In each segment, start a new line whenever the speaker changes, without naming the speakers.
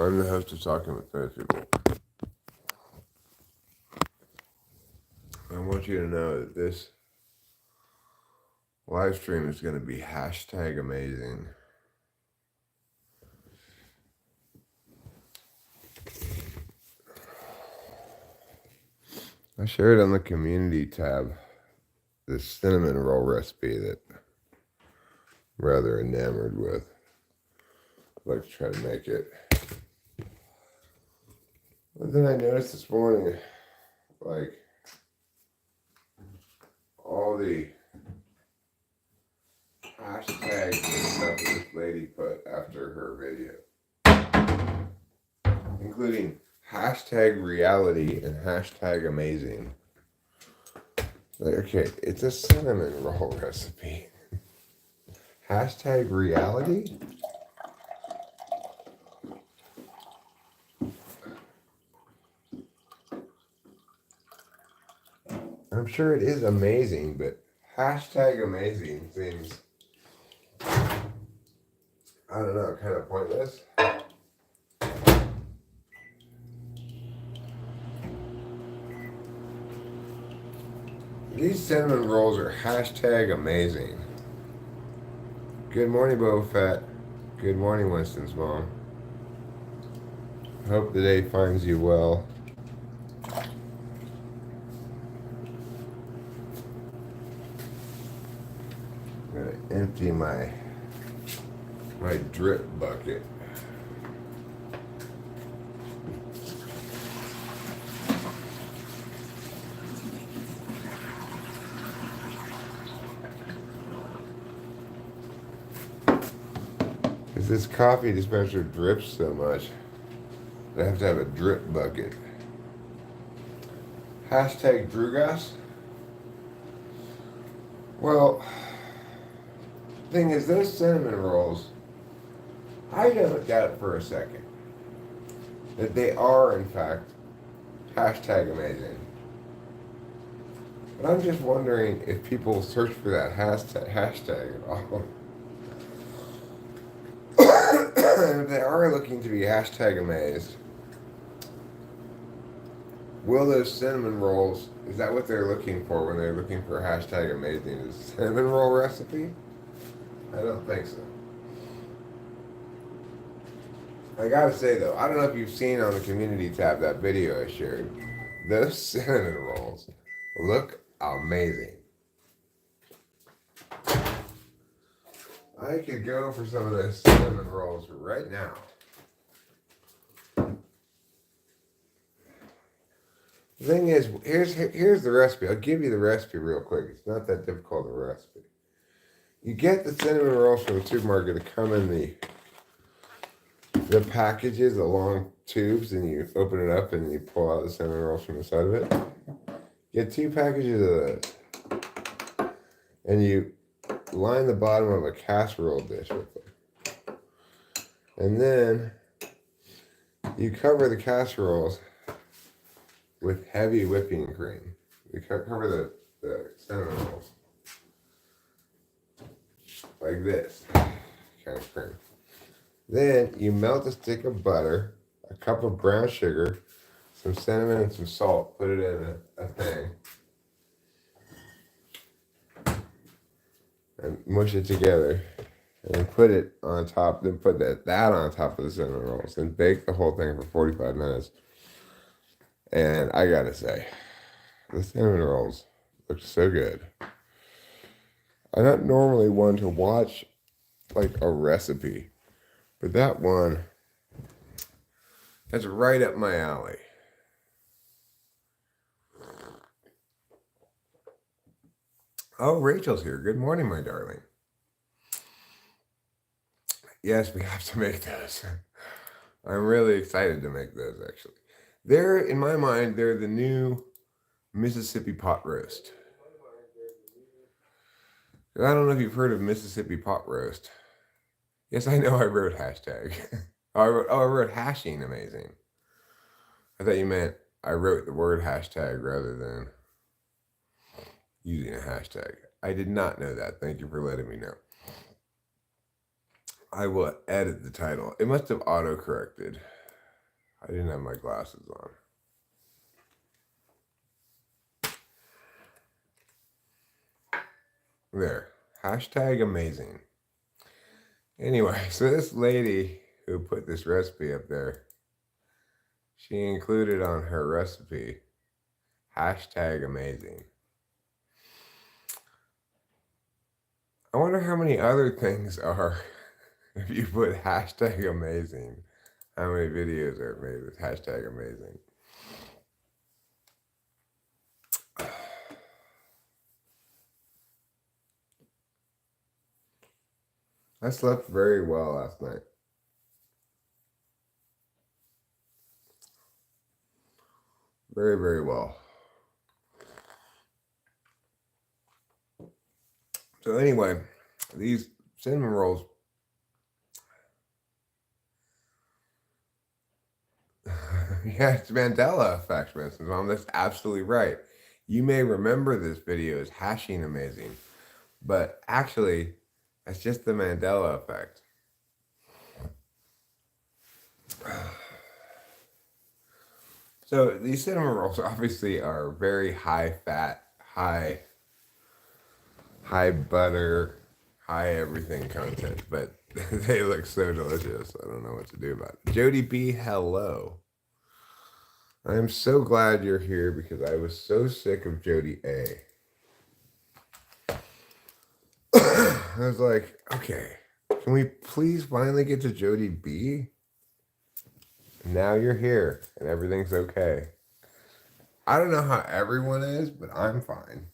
I'm the host of Talking with Famous People. I want you to know that this live stream is going to be hashtag amazing. I shared on the community tab this cinnamon roll recipe that I'm rather enamored with. I'd like to try to make it. But then I noticed this morning, like, all the hashtags and stuff that this lady put after her video, including hashtag reality and hashtag amazing. Like, okay, it's a cinnamon roll recipe. Hashtag reality? I'm sure it is amazing, but hashtag amazing seems, I don't know, kind of pointless. These cinnamon rolls are hashtag amazing. Good morning, Boba Fett. Good morning, Winston's mom. Hope the day finds you well. I'm gonna empty my drip bucket. Because this coffee dispenser drips so much, I have to have a drip bucket. Hashtag Drugas. Well, thing is, those cinnamon rolls, I don't doubt for a second that they are, in fact, hashtag amazing. But I'm just wondering if people search for that hashtag at all. And if they are looking to be hashtag amazed, will those cinnamon rolls, is that what they're looking for when they're looking for hashtag amazing? Is a cinnamon roll recipe? I don't think so. I gotta say though, I don't know if you've seen on the community tab that video I shared. Those cinnamon rolls look amazing. I could go for some of those cinnamon rolls right now. The thing is, here's the recipe. I'll give you the recipe real quick. It's not that difficult of a recipe. You get the cinnamon rolls from the supermarket to come in the packages, the long tubes, and you open it up and you pull out the cinnamon rolls from the side of it. Get 2 packages of those. And you line the bottom of a casserole dish with them. And then you cover the casseroles with heavy whipping cream. You cover the cinnamon rolls like this kind of cream. Then you melt a stick of butter, a cup of brown sugar, some cinnamon and some salt. Put it in a thing. And mush it together. And put it on top. Then put that on top of the cinnamon rolls. And bake the whole thing for 45 minutes. And I gotta say, the cinnamon rolls look so good. I'm not normally one to watch like a recipe. But that one, that's right up my alley. Oh, Rachel's here. Good morning, my darling. Yes, we have to make those. I'm really excited to make those, actually. They're, in my mind, they're the new Mississippi pot roast. I don't know if you've heard of Mississippi pot roast. Yes, I know I wrote hashtag. I wrote hashing amazing. I thought you meant I wrote the word hashtag rather than using a hashtag. I did not know that. Thank you for letting me know. I will edit the title. It must have auto-corrected. I didn't have my glasses on. There. Hashtag amazing. Anyway, so this lady who put this recipe up there, she included on her recipe hashtag amazing. I wonder how many other things are if you put hashtag amazing. How many videos are made with hashtag amazing? I slept very well last night. Very, very well. So anyway, these cinnamon rolls, yeah, it's Mandela effect, Mrs. Mom. That's absolutely right. You may remember this video as hashing amazing, but actually, that's just the Mandela effect. So these cinnamon rolls obviously are very high fat, high butter, high everything content, but they look so delicious. I don't know what to do about it. Jody B, hello. I am so glad you're here because I was so sick of Jody A. I was like, okay, can we please finally get to Jody B? And now you're here and everything's okay. I don't know how everyone is, but I'm fine.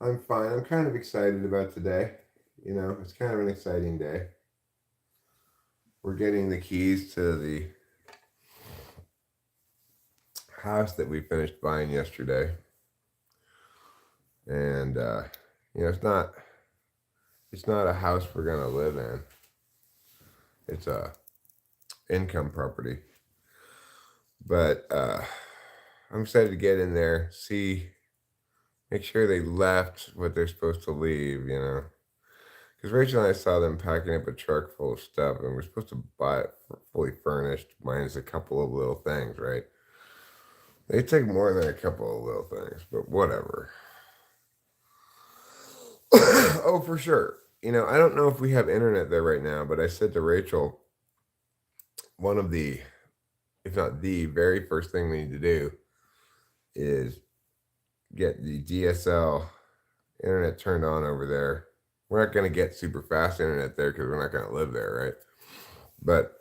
I'm fine. I'm kind of excited about today. You know, it's kind of an exciting day. We're getting the keys to the house that we finished buying yesterday. And, you know, it's not a house we're going to live in. It's a income property. But I'm excited to get in there, make sure they left what they're supposed to leave, you know. Because Rachel and I saw them packing up a truck full of stuff, and we're supposed to buy it fully furnished, minus a couple of little things, right? They take more than a couple of little things, but whatever. Oh, for sure. You know, I don't know if we have internet there right now, but I said to Rachel, one of the, if not the very first thing we need to do is get the DSL internet turned on over there. We're not going to get super fast internet there because we're not going to live there, right? But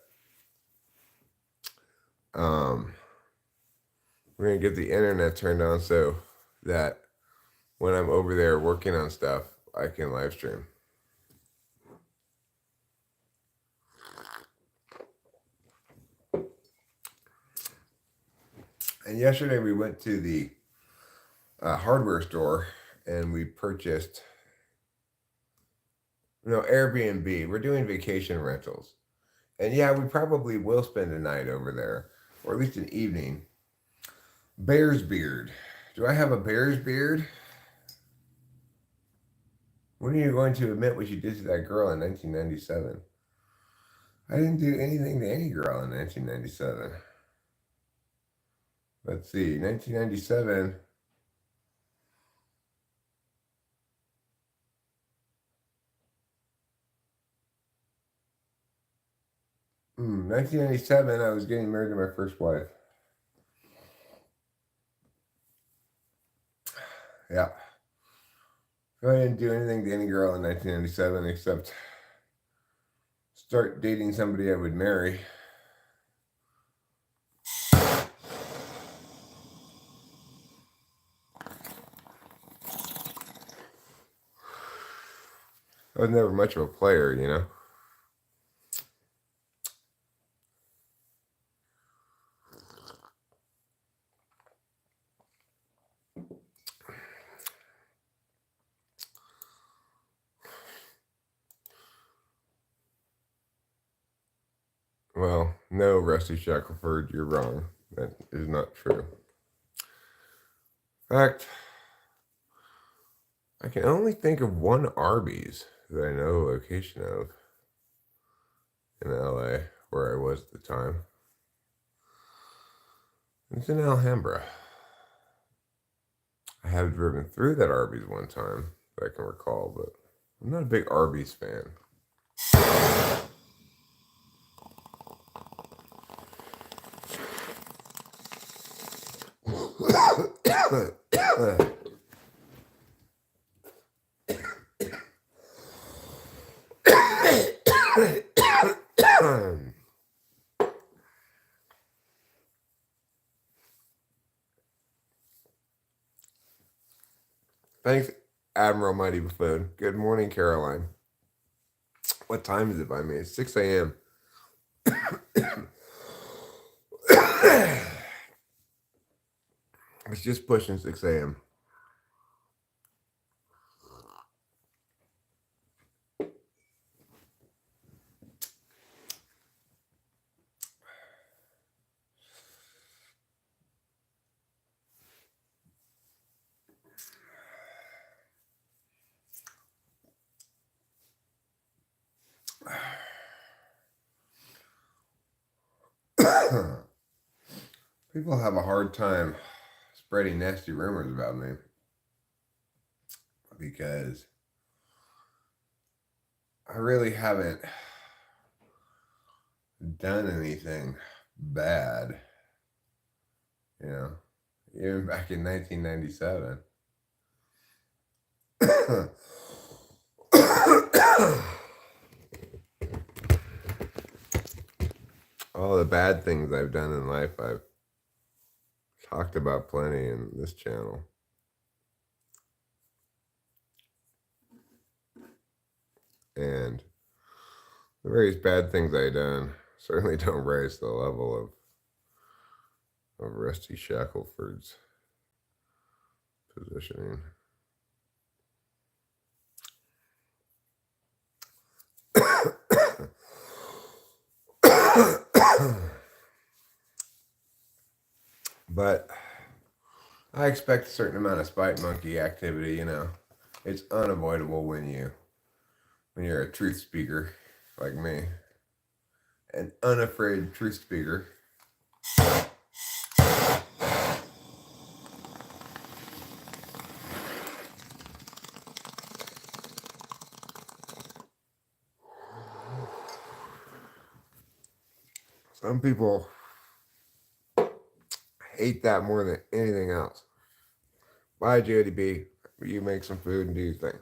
we're going to get the internet turned on so that when I'm over there working on stuff, I can live stream. And yesterday we went to the hardware store and we purchased, Airbnb. We're doing vacation rentals. And yeah, we probably will spend a night over there, or at least an evening. Bear's beard. Do I have a bear's beard? When are you going to admit what you did to that girl in 1997? I didn't do anything to any girl in 1997. Let's see, 1997. 1997, I was getting married to my first wife. Yeah. I didn't do anything to any girl in 1997 except start dating somebody I would marry. I was never much of a player, you know. Well, no, Rusty Shackelford, you're wrong. That is not true. In fact, I can only think of one Arby's that I know the location of in LA where I was at the time. It's in Alhambra. I have driven through that Arby's one time that I can recall, but I'm not a big Arby's fan. Thanks, Admiral Mighty Buffoon. Good morning, Caroline. What time is it by me? It's 6 a.m. It's just pushing 6 a.m. People have a hard time spreading nasty rumors about me because I really haven't done anything bad, even back in 1997. All the bad things I've done in life, I've talked about plenty in this channel. And the various bad things I've done certainly don't rise to the level of Rusty Shackelford's positioning. But I expect a certain amount of spite monkey activity, It's unavoidable when you're a truth speaker like me. An unafraid truth speaker. Some people hate that more than anything else. Bye, JDB. You make some food and do your thing.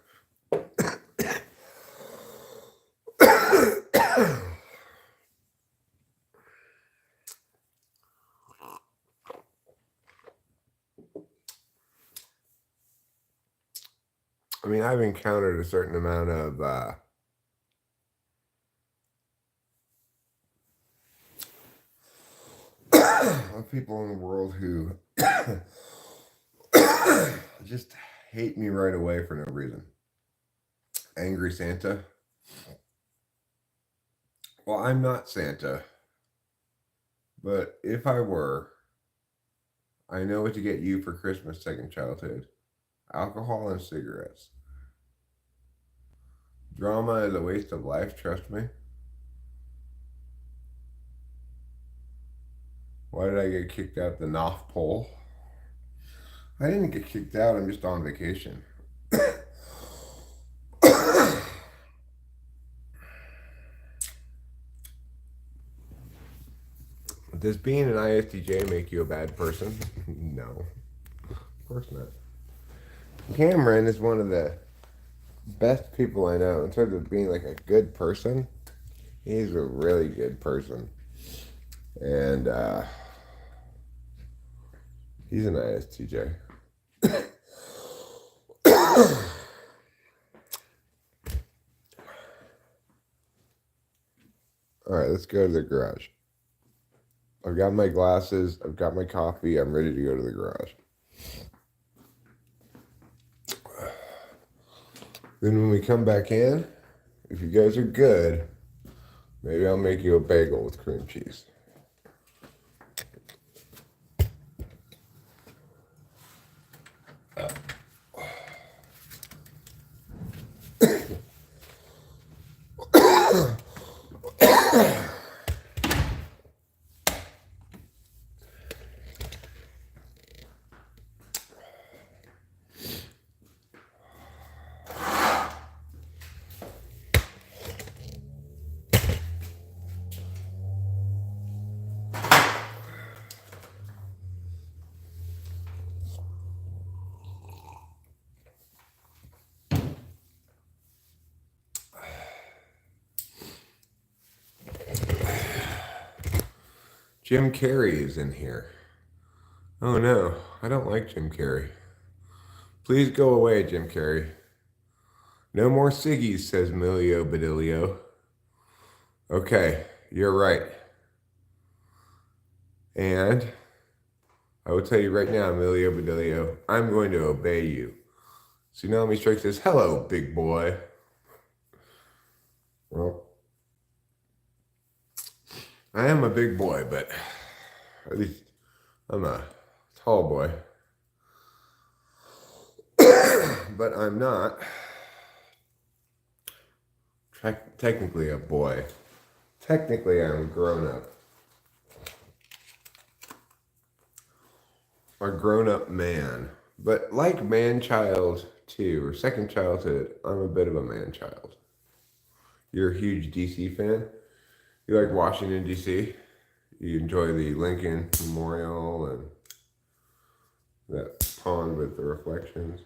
I mean, I've encountered a certain amount of people in the world who just hate me right away for no reason. Angry Santa. Well, I'm not Santa. But if I were, I know what to get you for Christmas, second childhood. Alcohol and cigarettes. Drama is a waste of life, trust me. Why did I get kicked out the North Pole? I didn't get kicked out, I'm just on vacation. Does being an ISTJ make you a bad person? No, of course not. Cameron is one of the best people I know in terms of being like a good person. He's a really good person. And he's an ISTJ. All right, let's go to the garage. I've got my glasses, I've got my coffee, I'm ready to go to the garage. Then when we come back in, if you guys are good, maybe I'll make you a bagel with cream cheese. Jim Carrey is in here. Oh no, I don't like Jim Carrey. Please go away, Jim Carrey. No more ciggies, says Milio Badilio. Okay, you're right. And I will tell you right now, Milio Badilio, I'm going to obey you. Tsunami Strike says, hello, big boy. Well, I am a big boy, but at least I'm a tall boy. But I'm not technically a boy. Technically, I'm grown up. A grown up man. But like man child 2 or second childhood, I'm a bit of a man child. You're a huge DC fan? You like Washington, D.C.? You enjoy the Lincoln Memorial and that pond with the reflections?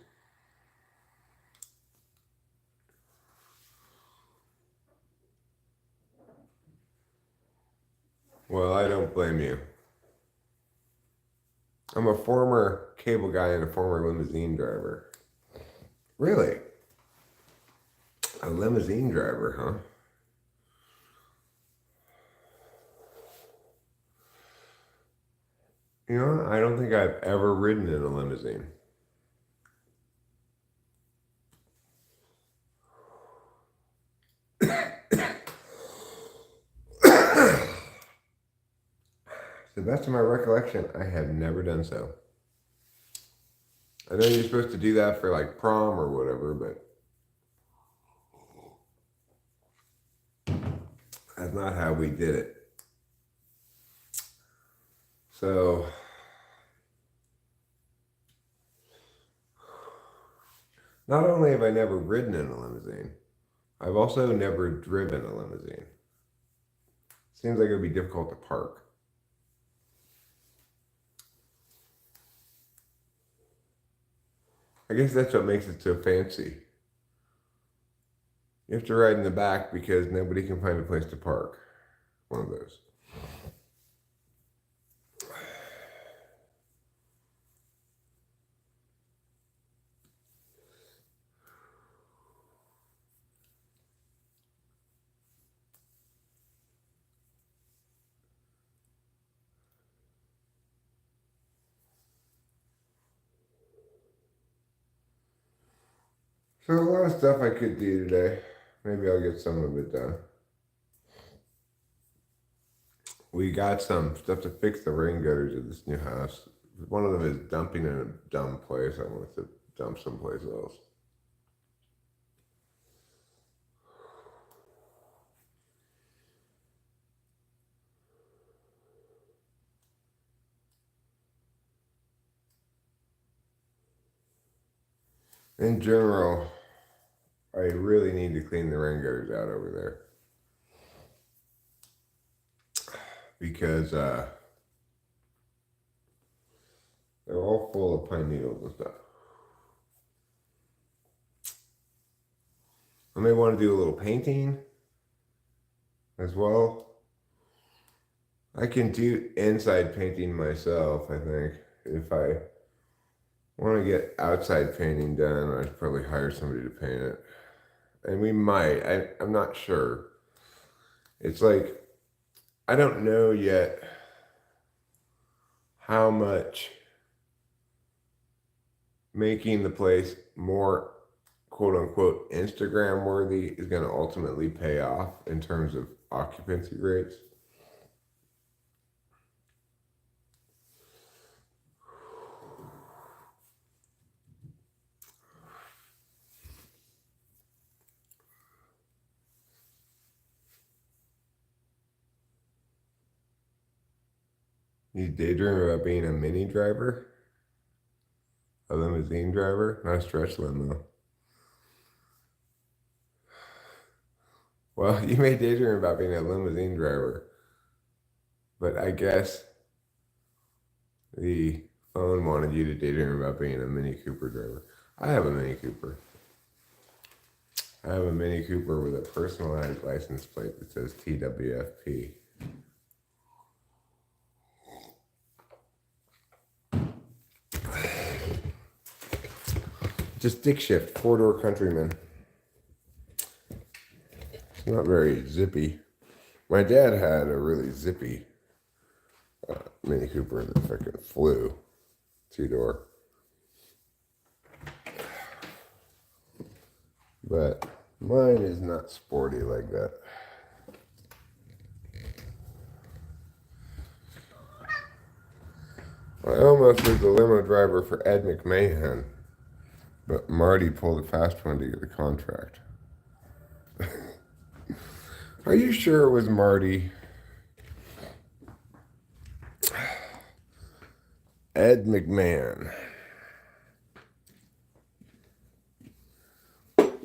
Well, I don't blame you. I'm a former cable guy and a former limousine driver. Really? A limousine driver, huh? You know, I don't think I've ever ridden in a limousine. To the best of my recollection, I have never done so. I know you're supposed to do that for like prom or whatever, but that's not how we did it. So, not only have I never ridden in a limousine, I've also never driven a limousine. Seems like it would be difficult to park. I guess that's what makes it so fancy. You have to ride in the back because nobody can find a place to park. One of those. So a lot of stuff I could do today. Maybe I'll get some of it done. We got some stuff to fix the rain gutters at this new house. One of them is dumping in a dumb place. I want it to dump someplace else. In general, I really need to clean the rain gutters out over there. Because they're all full of pine needles and stuff. I may want to do a little painting as well. I can do inside painting myself, I think. If I want to get outside painting done, I'd probably hire somebody to paint it. And we might. I'm not sure. It's like, I don't know yet how much making the place more quote unquote Instagram worthy is going to ultimately pay off in terms of occupancy rates. You daydream about being a mini driver? A limousine driver? Not a stretch limo. Well, you may daydream about being a limousine driver, but I guess the phone wanted you to daydream about being a Mini Cooper driver. I have a Mini Cooper. I have a Mini Cooper with a personalized license plate that says TWFP. Just stick shift, four-door Countryman. It's not very zippy. My dad had a really zippy Mini Cooper that fucking flew. Two-door. But mine is not sporty like that. I almost was the limo driver for Ed McMahon, but Marty pulled a fast one to get the contract. Are you sure it was Marty? Ed McMahon.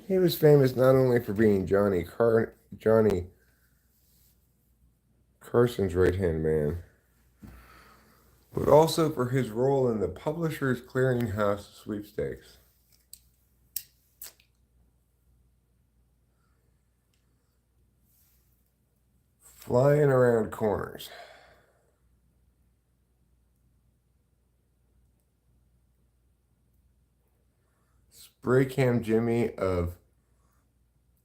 He was famous not only for being Johnny Carson's right-hand man, but also for his role in the Publishers Clearinghouse sweepstakes. Flying around corners. Spray Cam Jimmy of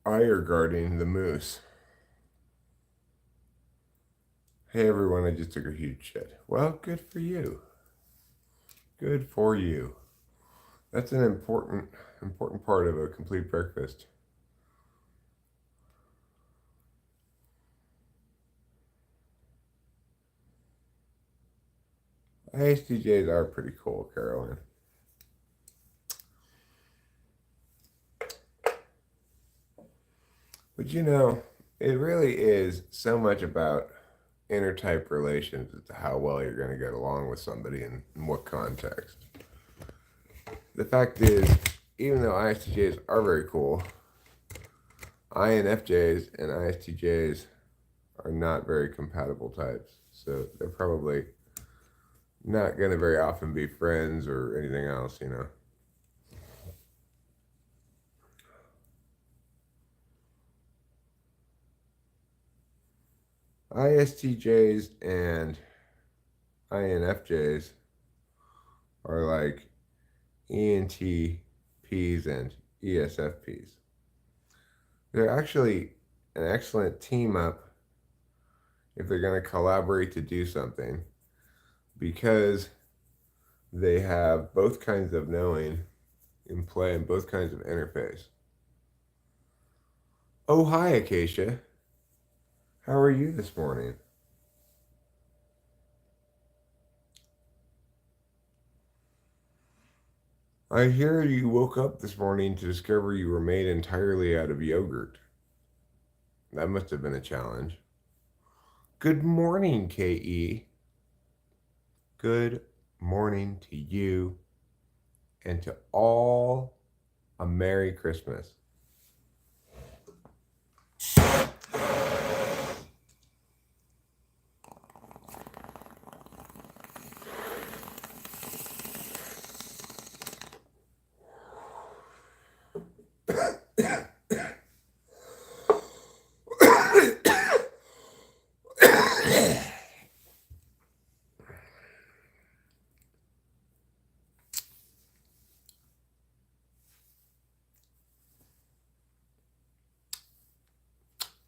Ire Guarding the Moose. Hey everyone, I just took a huge shit. Well, good for you. Good for you. That's an important part of a complete breakfast. ISTJs are pretty cool, Caroline. But you know, it really is so much about intertype relations as to how well you're going to get along with somebody and in what context. The fact is, even though ISTJs are very cool, INFJs and ISTJs are not very compatible types. So they're probably not going to very often be friends or anything else, you know. ISTJs and INFJs are like ENTPs and ESFPs. They're actually an excellent team up if they're going to collaborate to do something, because they have both kinds of knowing in play and both kinds of interface. Oh, hi, Acacia. How are you this morning? I hear you woke up this morning to discover you were made entirely out of yogurt. That must have been a challenge. Good morning, KE. Good morning to you and to all a Merry Christmas.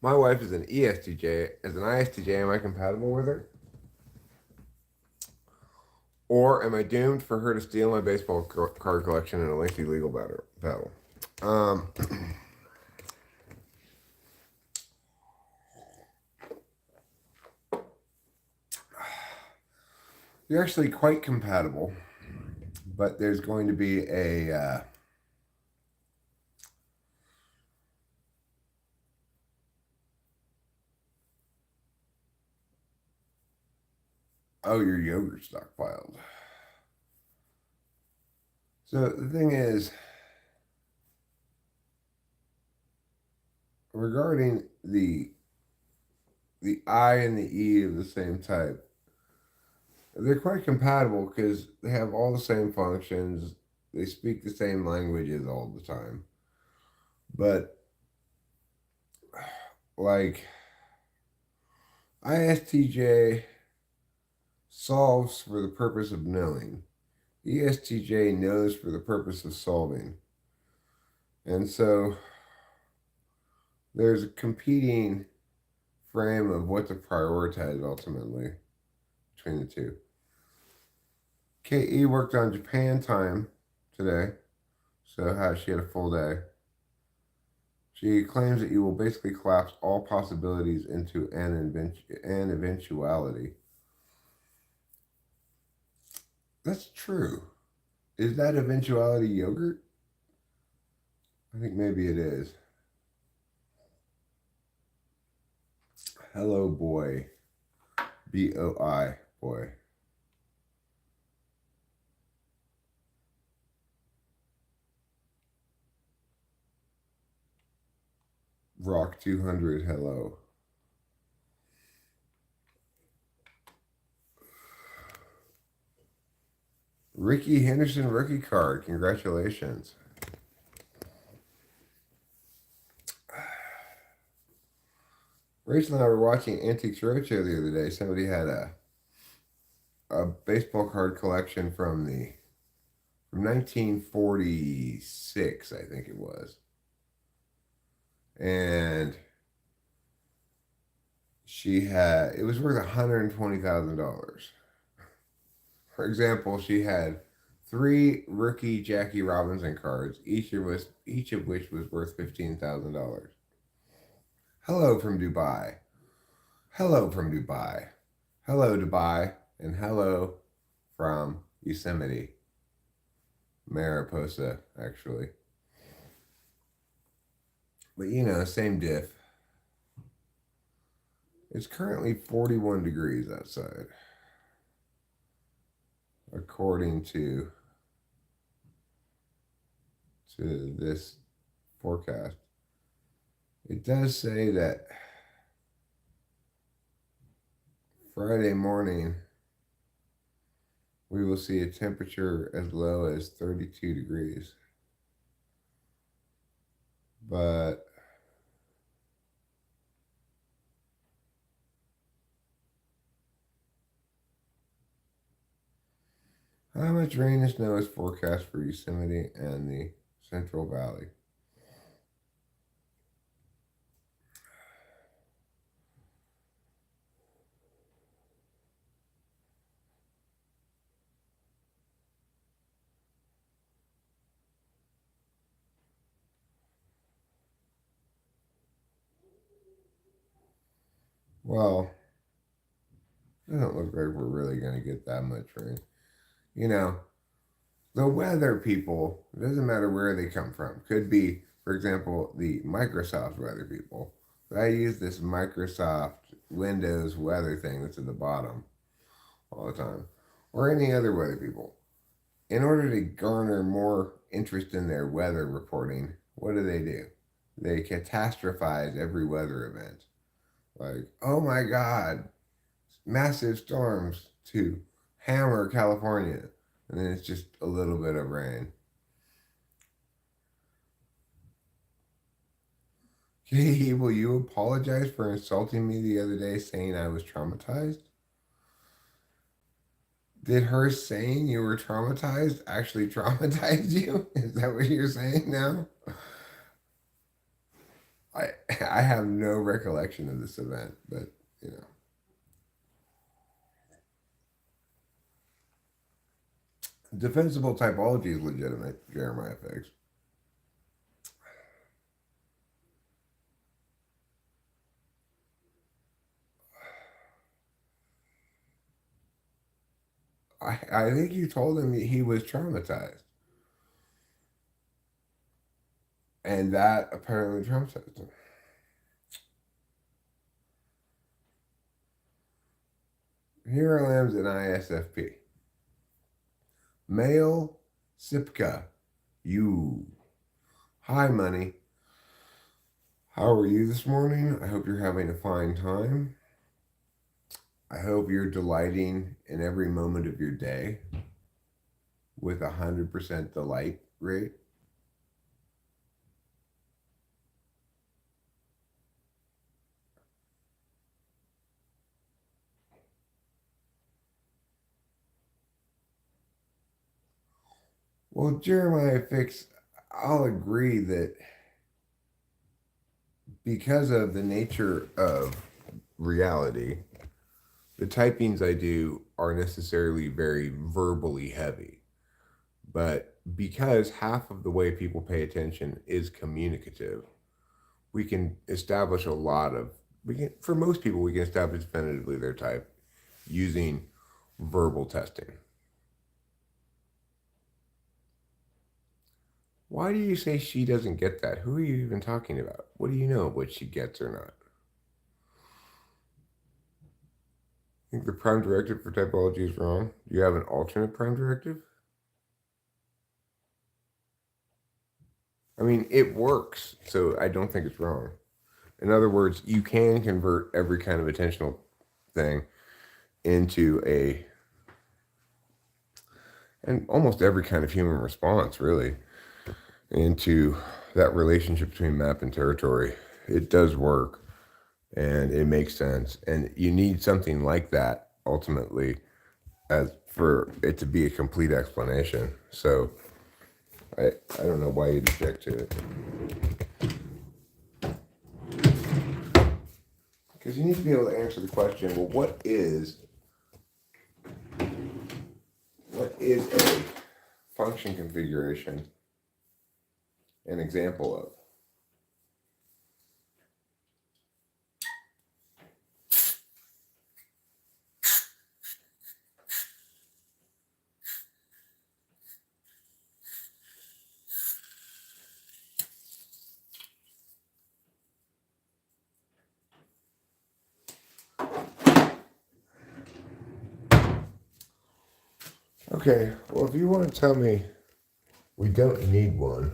My wife is an ESTJ. As an ISTJ, am I compatible with her? Or am I doomed for her to steal my baseball card collection in a lengthy legal battle? You're actually quite compatible, but there's going to be a oh, your yogurt stockpiled. So the thing is, regarding the I and the E of the same type, they're quite compatible because they have all the same functions. They speak the same languages all the time. But like ISTJ solves for the purpose of knowing. ESTJ knows for the purpose of solving. And so there's a competing frame of what to prioritize ultimately between the two. KE worked on Japan time today, so how she had a full day. She claims that you will basically collapse all possibilities into an eventuality. That's true. Is that eventuality yogurt? I think maybe it is. Hello, boy. BOI, boy. Rock 200, hello. Ricky Henderson rookie card. Congratulations. Rachel and I were watching Antiques Roadshow the other day. Somebody had a baseball card collection from 1946, I think it was. And it was worth $120,000. For example, she had three rookie Jackie Robinson cards, each of which was worth $15,000. Hello from Dubai. Hello from Dubai. Hello Dubai, and hello from Yosemite. Mariposa, actually. But same diff. It's currently 41 degrees outside, according to this forecast. It does say that Friday morning we will see a temperature as low as 32 degrees. But how much rain and snow is forecast for Yosemite and the Central Valley? Well, it doesn't look like we're really going to get that much rain. The weather people, it doesn't matter where they come from. Could be, for example, the Microsoft weather people. But I use this Microsoft Windows weather thing that's at the bottom all the time. Or any other weather people. In order to garner more interest in their weather reporting, what do? They catastrophize every weather event. Like, oh my God, massive storms to hammer California. And then it's just a little bit of rain. Hey, will you apologize for insulting me the other day saying I was traumatized? Did her saying you were traumatized actually traumatize you? Is that what you're saying now? I I have no recollection of this event, but you know. Defensible typology is legitimate, Jeremiah Fix. I think you told him he was traumatized. And that apparently traumatized him. Here are lambs in ISFP. Male Sipka. You. Hi, money. How are you this morning? I hope you're having a fine time. I hope you're delighting in every moment of your day with 100% delight rate. Well, Jeremiah Fix, I'll agree that because of the nature of reality, the typings I do are necessarily very verbally heavy. But because half of the way people pay attention is communicative, we can establish a lot of, for most people, we can establish definitively their type using verbal testing. Why do you say she doesn't get that? Who are you even talking about? What do you know what she gets or not? Think the prime directive for typology is wrong? Do you have an alternate prime directive? I mean, it works, so I don't think it's wrong. In other words, you can convert every kind of attentional thing into and almost every kind of human response, really, into that relationship between map and territory. It does work, and it makes sense. And you need something like that, ultimately, as for it to be a complete explanation. So I don't know why you'd object to it. Because you need to be able to answer the question, well, what is a function configuration an example of? Okay, well, if you want to tell me we don't need one,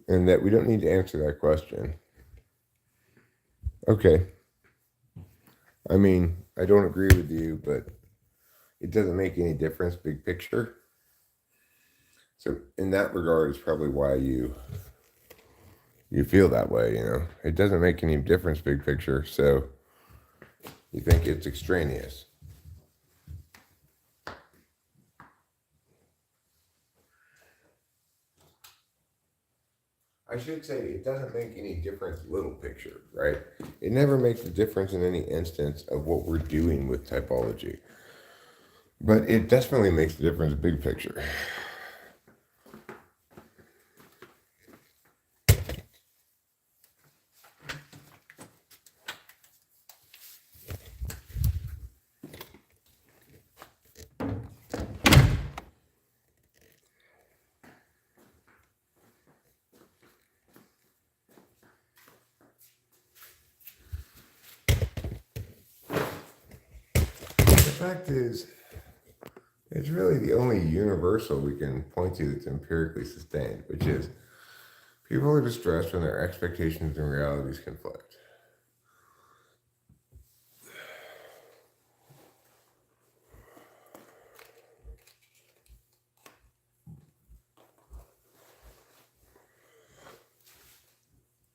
and that we don't need to answer that question, okay. I mean, I don't agree with you, but it doesn't make any difference big picture. So in that regard, it's probably why you feel that way, It doesn't make any difference big picture, so you think it's extraneous. I should say it doesn't make any difference little picture, right? It never makes a difference in any instance of what we're doing with typology. But it definitely makes a difference big picture. The fact is, it's really the only universal we can point to that's empirically sustained, which is people are distressed when their expectations and realities conflict.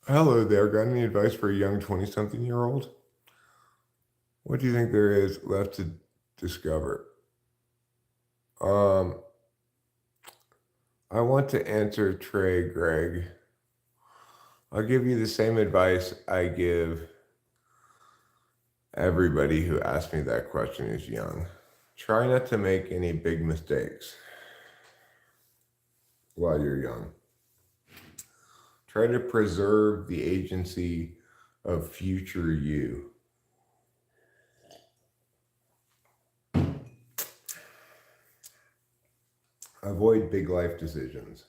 Hello there, got any advice for a young 20-something-year-old? What do you think there is left to discover? I want to answer Trey Greg. I'll give you the same advice I give everybody who asks me that question is young. Try not to make any big mistakes while you're young. Try to preserve the agency of future you. Avoid big life decisions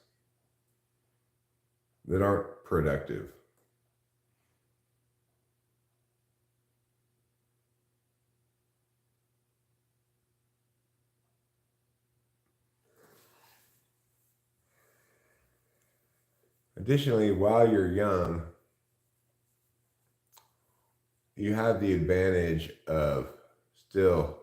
that aren't productive. Additionally, while you're young, you have the advantage of still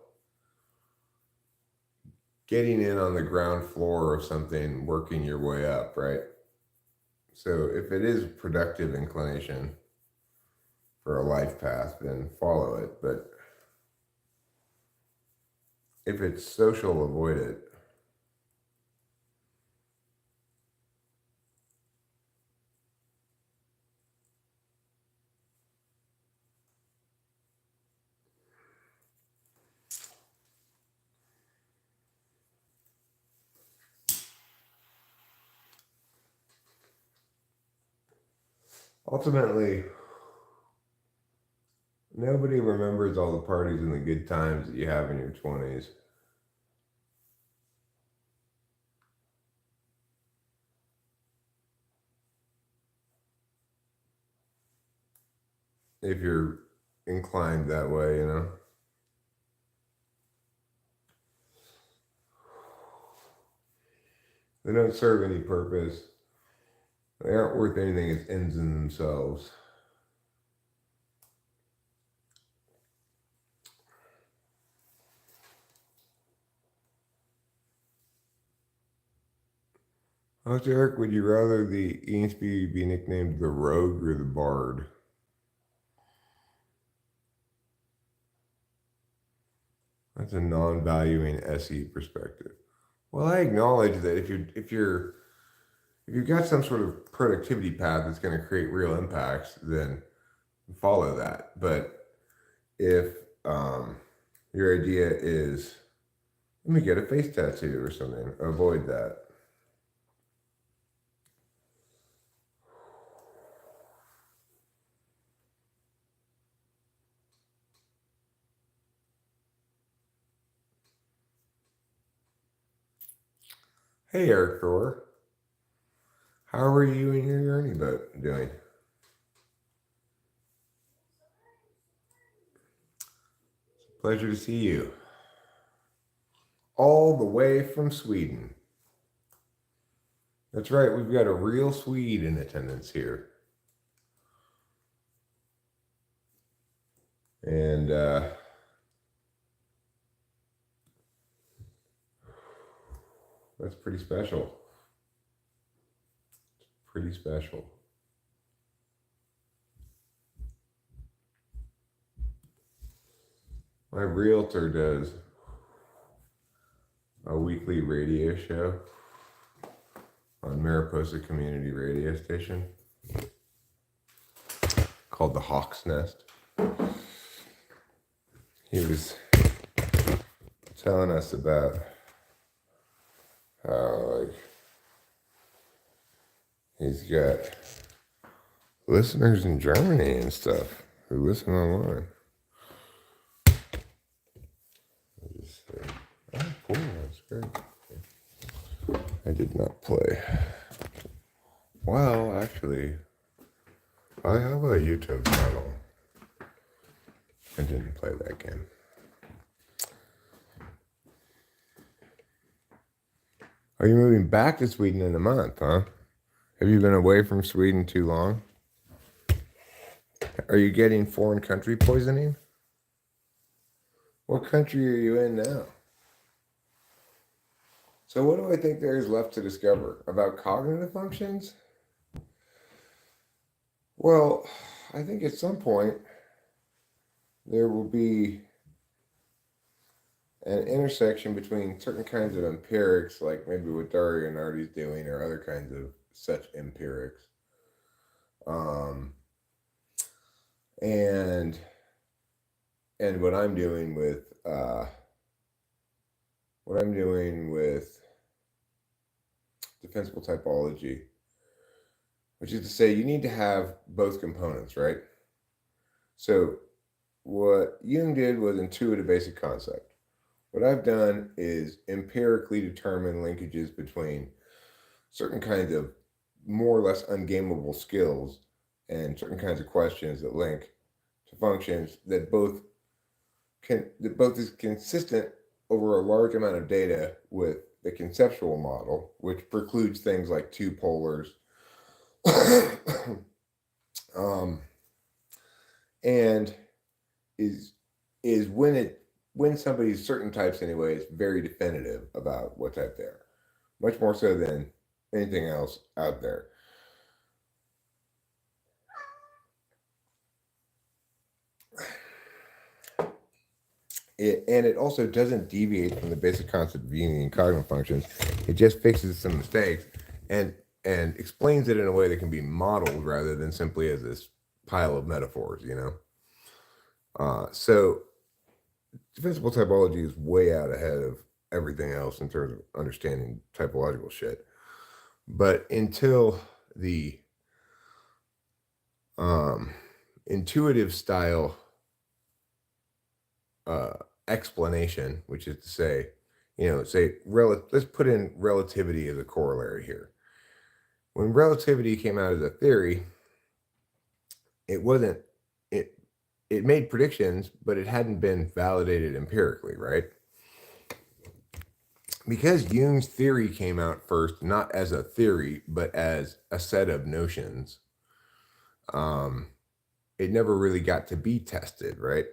getting in on the ground floor of something, working your way up, right? So if it is productive inclination for a life path, then follow it. But if it's social, avoid it. Ultimately, nobody remembers all the parties and the good times that you have in your 20s. If you're inclined that way, you know. They don't serve any purpose. They aren't worth anything as ends in themselves. Oh, Derek, would you rather the ESP be nicknamed the Rogue or the Bard? That's a non-valuing SE perspective. Well, I acknowledge that if you've got some sort of productivity path that's going to create real impacts, then follow that. But if your idea is, let me get a face tattoo or something, avoid that. Hey, Eric Thor. How are you and your journey boat doing? Pleasure to see you. All the way from Sweden. That's right, we've got a real Swede in attendance here. And that's pretty special. Pretty special. My realtor does a weekly radio show on Mariposa Community Radio Station called The Hawk's Nest. He was telling us about how, like, he's got listeners in Germany and stuff who listen online. Oh, cool, that's great. I did not play. Well, actually, I have a YouTube channel. I didn't play that game. Are you moving back to Sweden in a month, huh? Have you been away from Sweden too long? Are you getting foreign country poisoning? What country are you in now? So what do I think there is left to discover about cognitive functions? Well, I think at some point there will be an intersection between certain kinds of empirics, like maybe what Dario and Artie's doing, or other kinds of such empirics. And what I'm doing with defensible typology, which is to say you need to have both components, right? So what Jung did was intuit a basic concept. What I've done is empirically determine linkages between certain kinds of more or less ungameable skills and certain kinds of questions that link to functions that both is consistent over a large amount of data with the conceptual model, which precludes things like two polars. And is when somebody's certain types anyway is very definitive about what type they are, much more so than anything else out there. And it also doesn't deviate from the basic concept of unity and cognitive functions. It just fixes some mistakes and explains it in a way that can be modeled rather than simply as this pile of metaphors, you know? So defensible typology is way out ahead of everything else in terms of understanding typological shit. But until the intuitive style explanation, which is to say, let's put in relativity as a corollary here. When relativity came out as a theory, it wasn't it it made predictions, but it hadn't been validated empirically, right? Because Jung's theory came out first, not as a theory, but as a set of notions, um, it never really got to be tested, right?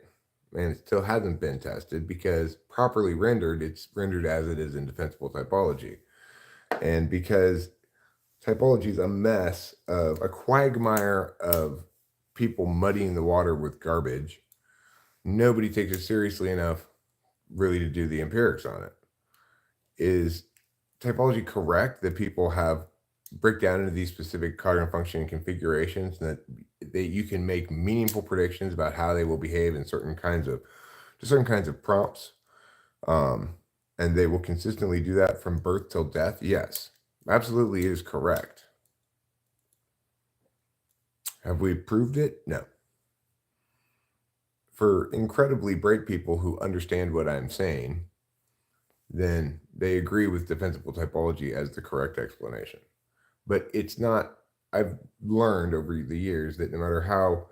And it still hasn't been tested because properly rendered, it's rendered as it is in defensible typology. And because typology is a mess of a quagmire of people muddying the water with garbage, nobody takes it seriously enough really to do the empirics on it. Is typology correct that people have break down into these specific cognitive functioning configurations and that you can make meaningful predictions about how they will behave in certain kinds of prompts, um, and they will consistently do that from birth till death? Yes, absolutely is correct. Have we proved it? No. For incredibly bright people who understand what I'm saying, then they agree with defensible typology as the correct explanation. But it's not, I've learned over the years that no matter how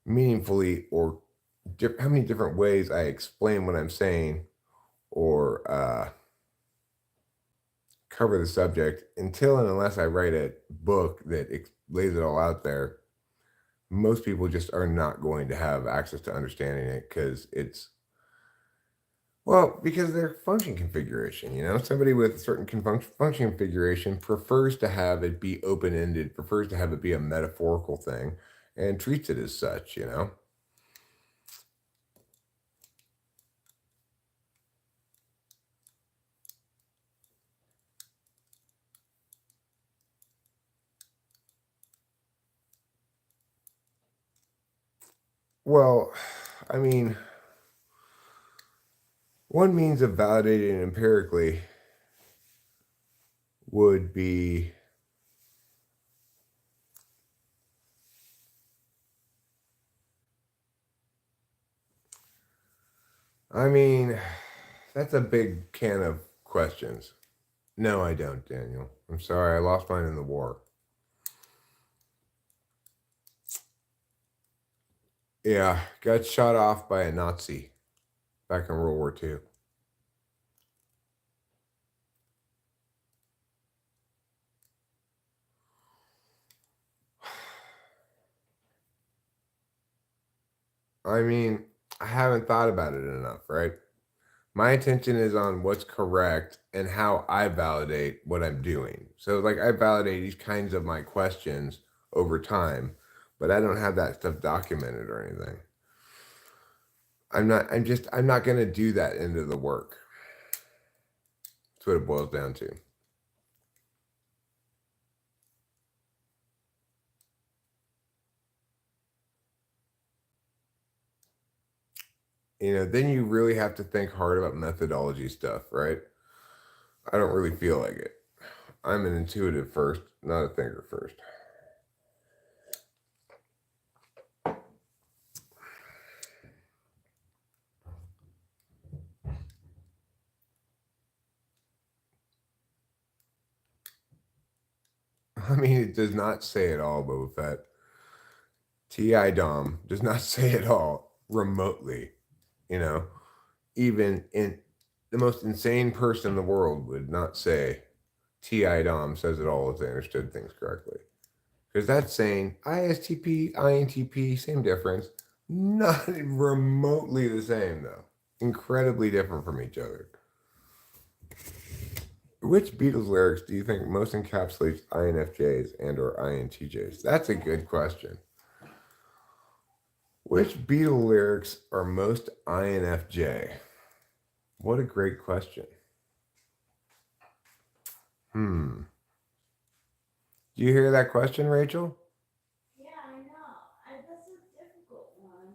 meaningfully or how many different ways I explain what I'm saying or cover the subject, until and unless I write a book that lays it all out there, most people just are not going to have access to understanding it because their function configuration, somebody with a certain function configuration prefers to have it be open-ended, prefers to have it be a metaphorical thing, and treats it as such. Well, I mean, one means of validating it empirically would be, I mean, that's a big can of questions. No, I don't, Daniel. I'm sorry, I lost mine in the war. Yeah, got shot off by a Nazi back in World War II. I mean, I haven't thought about it enough, right? My attention is on what's correct and how I validate what I'm doing. So, like, I validate these kinds of my questions over time, but I don't have that stuff documented or anything. I'm not going to do that into the work. That's what it boils down to. Then you really have to think hard about methodology stuff, right? I don't really feel like it. I'm an intuitive first, not a thinker first. I mean, it does not say it all, Boba Fett. T.I. Dom does not say it all remotely. You know, even in the most insane person in the world would not say T.I. Dom says it all if they understood things correctly. Because that's saying ISTP, INTP, same difference. Not remotely the same, though. Incredibly different from each other. Which Beatles lyrics do you think most encapsulates INFJs and or INTJs? That's a good question. Which Beatle lyrics are most INFJ? What a great question. Do you hear that question, Rachel?
Yeah, I know. That's a difficult one.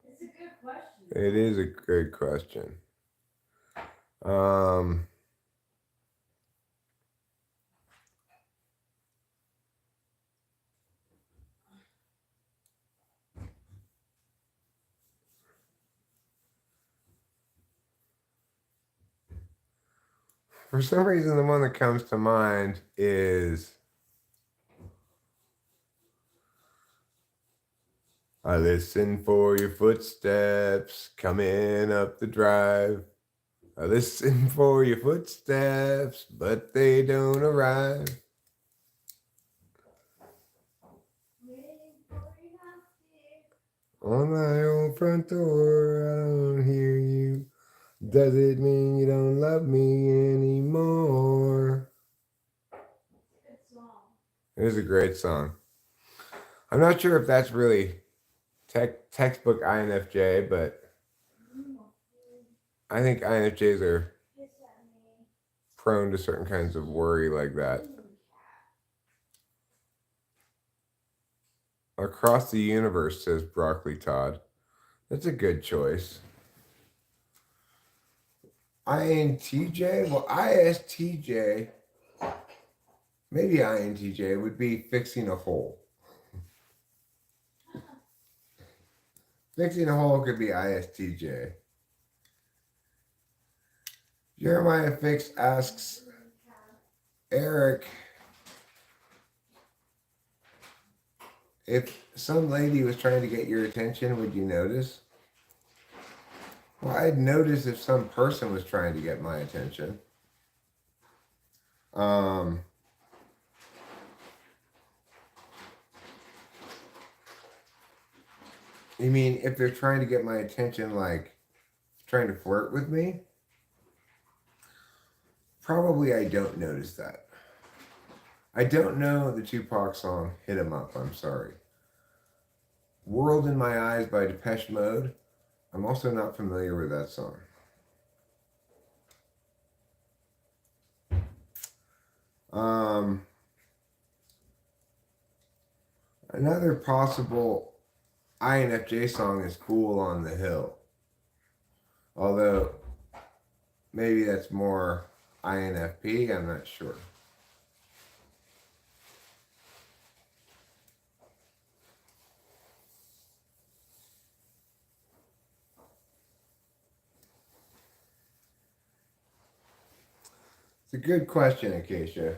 It's a good question.
It is a good question. Um, For some reason, the one that comes to mind is I listen for your footsteps coming up the drive. I listen for your footsteps, but they don't arrive. On my own front door, I don't hear you. Does it mean you don't love me anymore?
Good song.
It is a great song. I'm not sure if that's really textbook INFJ, but I think INFJs are prone to certain kinds of worry like that. Across the universe, says Broccoli Todd. That's a good choice. INTJ? Well, ISTJ, maybe INTJ would be fixing a hole. Fixing a hole could be ISTJ. Jeremiah Fix asks Eric if some lady was trying to get your attention, would you notice? Well, I'd notice if some person was trying to get my attention. You mean if they're trying to get my attention, like trying to flirt with me? Probably I don't notice that. I don't know the Tupac song, Hit 'Em Up, I'm sorry. World in My Eyes by Depeche Mode. I'm also not familiar with that song. Another possible INFJ song is Fool on the Hill. Although, maybe that's more INFP, I'm not sure. It's a good question, Acacia.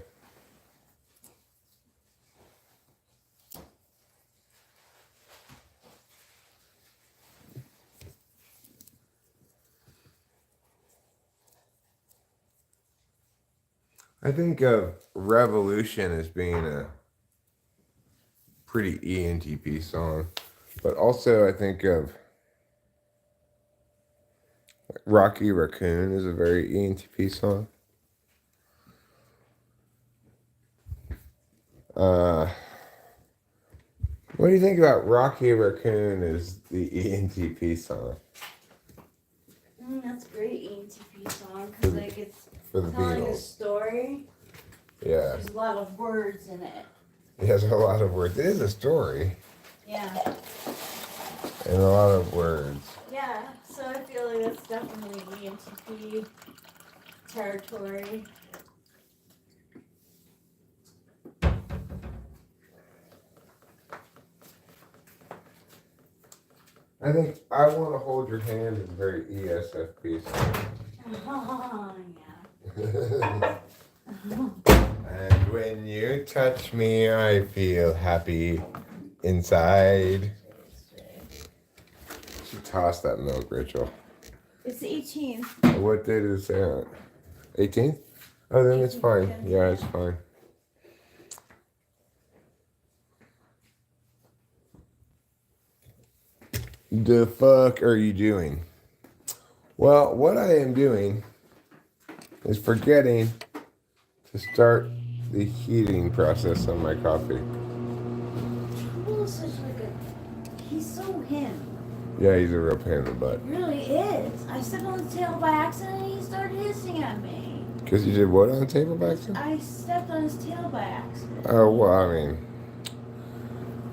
I think of Revolution as being a pretty ENTP song, but also I think of Rocky Raccoon is a very ENTP song. What do you think about Rocky Raccoon as the ENTP song?
That's a great ENTP song because like it's
For the
telling a
Beatles.
story.
Yeah.
There's a lot of words in it.
It has a lot of words. It is a story.
Yeah.
And a lot of words.
Yeah. So I feel like that's definitely ENTP territory.
I think I Want to Hold Your Hand is very ESFP song.
Oh, yeah.
And when you touch me, I feel happy inside. She tossed that milk, Rachel.
It's the 18th.
What day did it say on it? 18th? Oh, then it's fine. Yeah, it's fine. The fuck are you doing? Well, what I am doing is forgetting to start the heating process on my coffee.
Well, such like a. He's so him.
Yeah, he's a real pain in the butt.
He really is. I stepped on his tail by accident and he started hissing at me.
Because you did what on the table back then?
I stepped on his tail by accident.
Oh, well, I mean,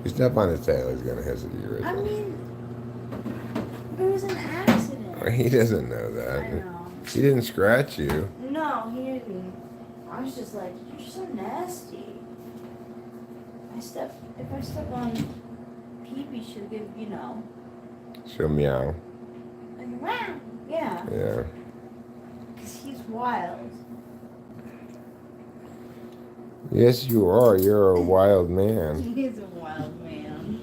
you step on his tail, he's going to hiss at you, Rachel.
I mean, it was an accident.
He doesn't know that.
I know.
He didn't scratch you.
No, he didn't. I was just like, you're so nasty. If I step on pee-pee, she'll give,
She'll meow.
like, wow. Yeah.
Yeah.
Because he's wild.
Yes, you are. You're a wild man.
He is a wild man.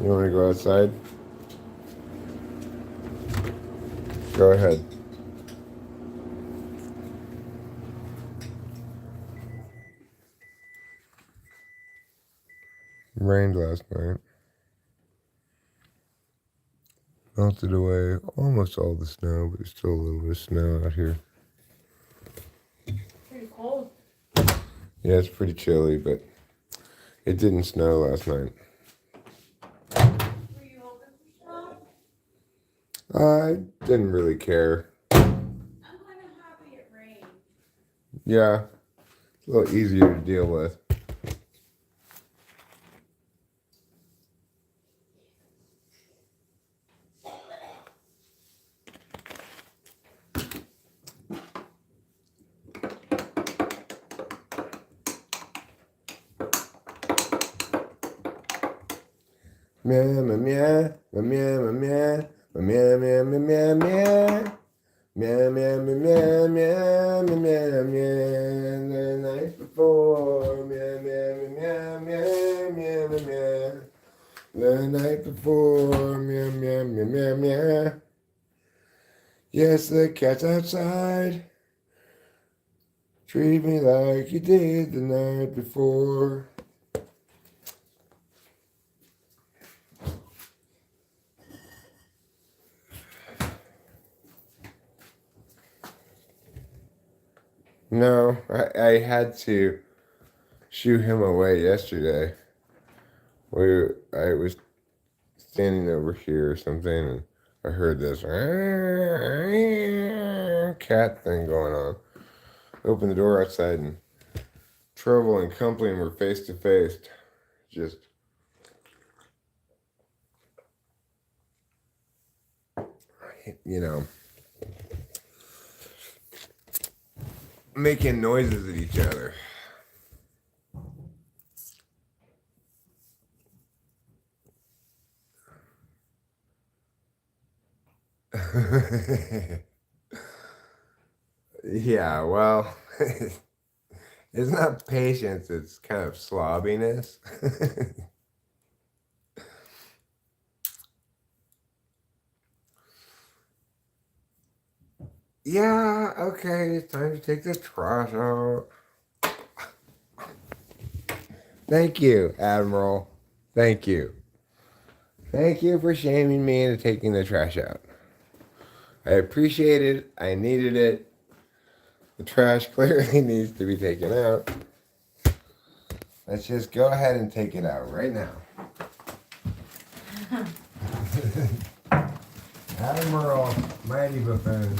You want to go outside? Go ahead. Rained last night. Melted away almost all the snow, but there's still a little bit of snow out here.
Pretty cold.
Yeah, it's pretty chilly, but it didn't snow last night.
Were you hoping for snow?
I didn't really care.
I'm kind of happy it rained.
Yeah, it's a little easier to deal with. Meow, meow, meow, meow, meow, meow, meow, meow, meow. Meow, meow, meow, meow, meow, meow, meow. The night before. Meow, meow, meow, meow, meow, meow, meow. The night before. Meow, meow, meow, meow, meow. Yes, the cat's outside. Treat me like you did the night before. No, I had to shoo him away yesterday. I was standing over here or something, and I heard this cat thing going on. Opened the door outside, and Trouble and Company were face to face, just making noises at each other. Yeah, well, it's not patience, it's kind of slobbiness. Yeah, okay, it's time to take the trash out. Thank you, Admiral. Thank you. Thank you for shaming me into taking the trash out. I appreciate it. I needed it. The trash clearly needs to be taken out. Let's just go ahead and take it out right now. Admiral Mighty Buffoon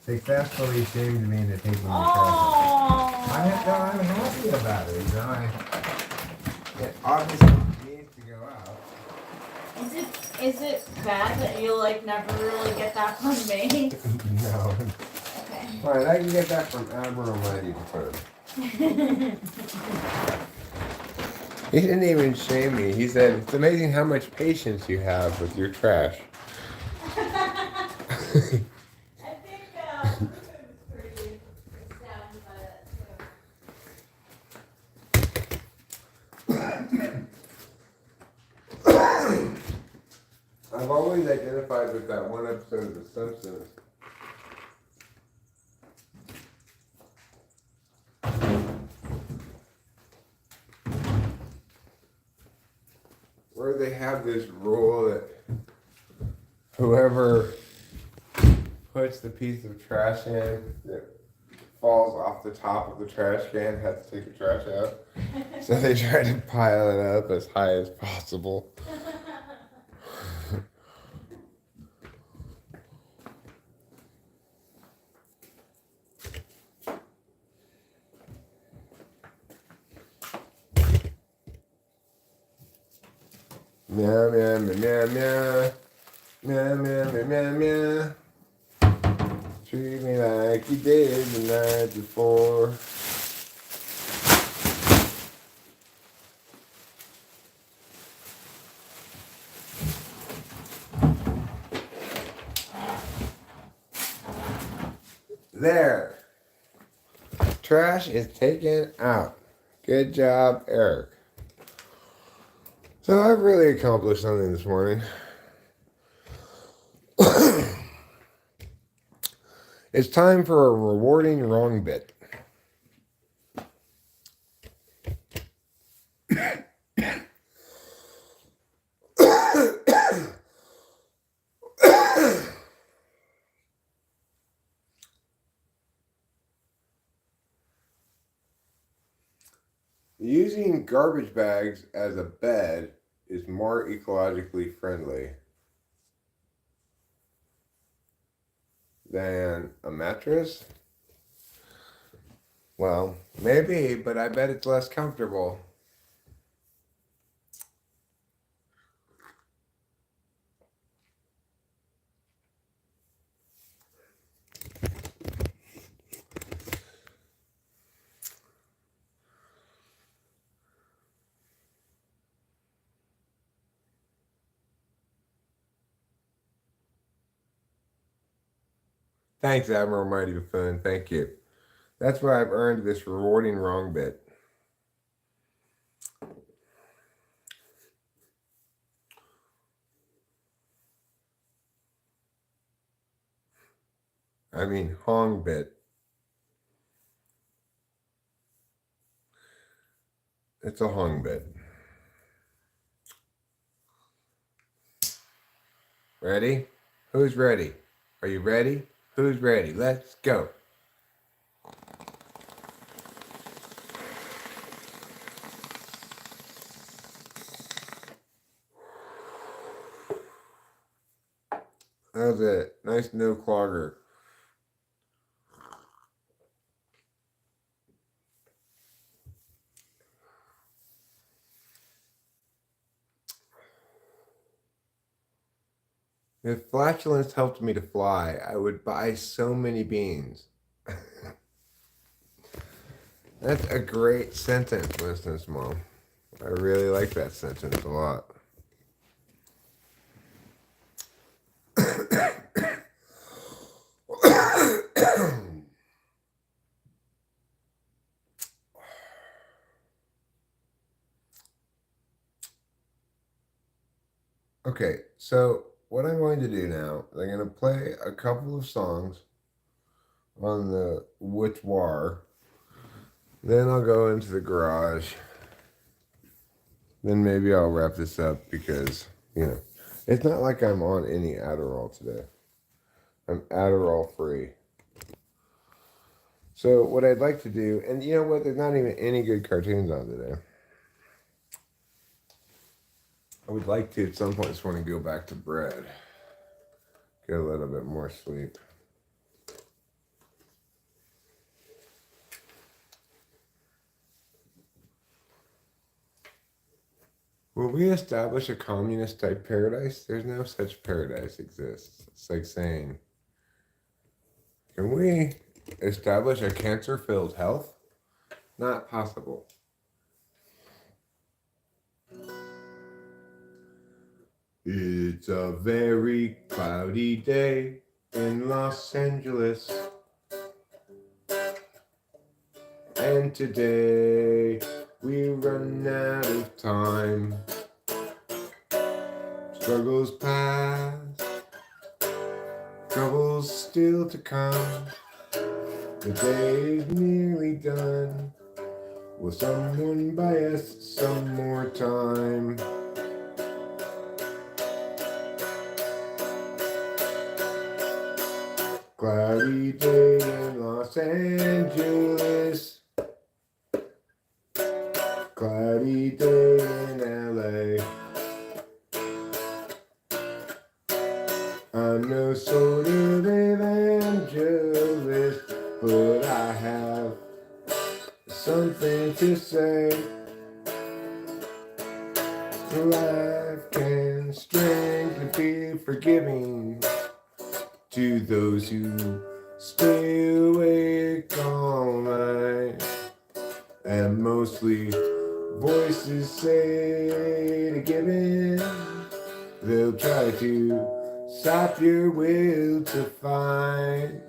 successfully shamed me into taking the trash out. I'm happy about it. It obviously needs to go out.
Is it bad that you never really get that from me?
No.
Okay.
Fine, I can get that from Admiral Mighty Buffoon. He didn't even shame me. He said, "It's amazing how much patience you have with your trash."
I think was pretty astounded by that too.
I've always identified with that one episode of The Simpsons. Where they have this rule that whoever puts the piece of trash in that falls off the top of the trash can has to take the trash out. So they try to pile it up as high as possible. Meow, meow, meow, meow, meow, meow, meow, meow, meow. Treat me like you did the night before. There. trash is taken out. Good job, Eric. So I've really accomplished something this morning. It's time for a rewarding wrong bit. Using garbage bags as a bed is more ecologically friendly than a mattress? Well, maybe, but I bet it's less comfortable. Thanks, Admiral Mighty Buffoon. Thank you. That's why I've earned this rewarding wrong bit. I mean, Hong bit. It's a Hong bit. Ready? Who's ready? Are you ready? Who's ready? Let's go. That was it. Nice no clogger. If flatulence helped me to fly, I would buy so many beans. That's a great sentence, Winston's mom. I really like that sentence a lot. Okay, so what I'm going to do now is I'm going to play a couple of songs on the witwar. Then I'll go into the garage. Then maybe I'll wrap this up because, it's not like I'm on any Adderall today. I'm Adderall free. So what I'd like to do, and you know what, there's not even any good cartoons on today. I would like to at some point just want to go back to bread. Get a little bit more sleep. Will we establish a communist type paradise? There's no such paradise exists. It's like saying, can we establish a cancer-filled health? Not possible. It's a very cloudy day in Los Angeles. And today we run out of time. Struggles past, troubles still to come. The day's nearly done. Will someone buy us some more time? Cloudy day in Los Angeles. Cloudy day in LA. I'm no sort of evangelist, but I have something to say. Life can strangely be forgiving to those who stay awake all night. And mostly voices say to give in. They'll try to stop your will to fight.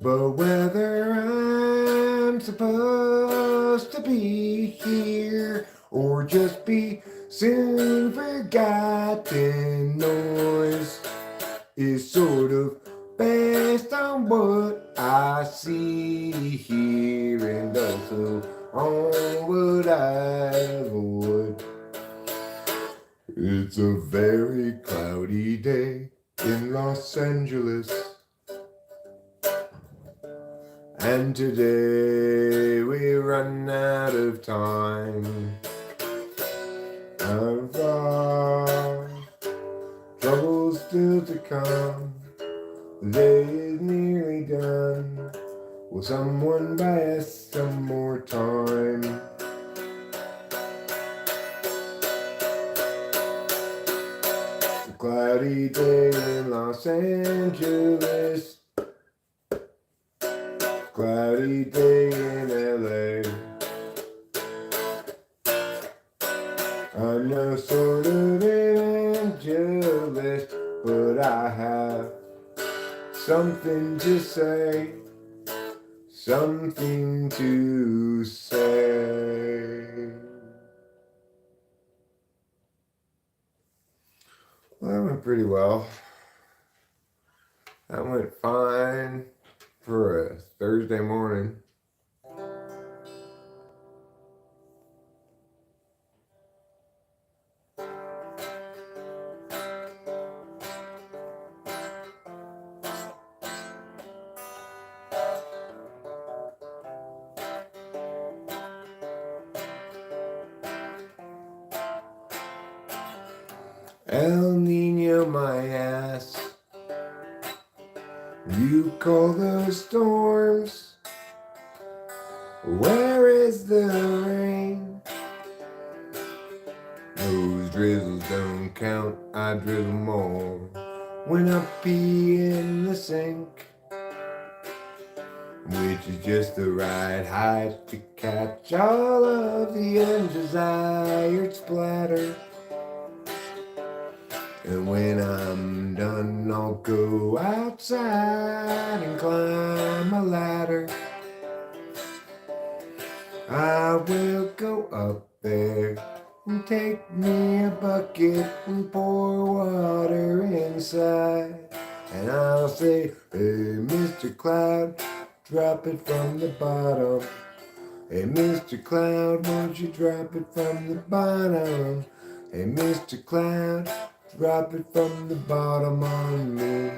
But whether I'm I'm supposed to be here, or just be soon forgotten. Noise is sort of based on what I see here, and also on what I avoid. It's a very cloudy day in Los Angeles, and today we run out of time. Our troubles still to come. The day is nearly done. Will someone buy us some more time? A cloudy day in Los Angeles, cloudy day in LA. I'm no sort of evangelist, but I have something to say, something to say. Well, that went pretty well. That went fine for a Thursday morning. El Nino, my ass. You call those storms? Where is the rain? Those drizzles don't count, I drizzle more when I pee in the sink, which is just the right height to catch all of the undesired splatter. And when I'm done, I'll go outside and climb a ladder. I will go up there and take me a bucket and pour water inside. And I'll say, hey, Mr. Cloud, drop it from the bottom. Hey, Mr. Cloud, won't you drop it from the bottom? Hey, Mr. Cloud, drop it from the bottom on me.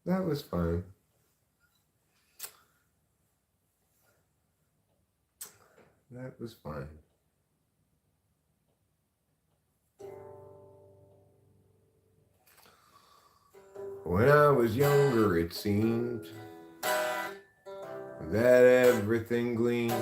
That was fun. That was fun. When I was younger, it seemed that everything gleamed.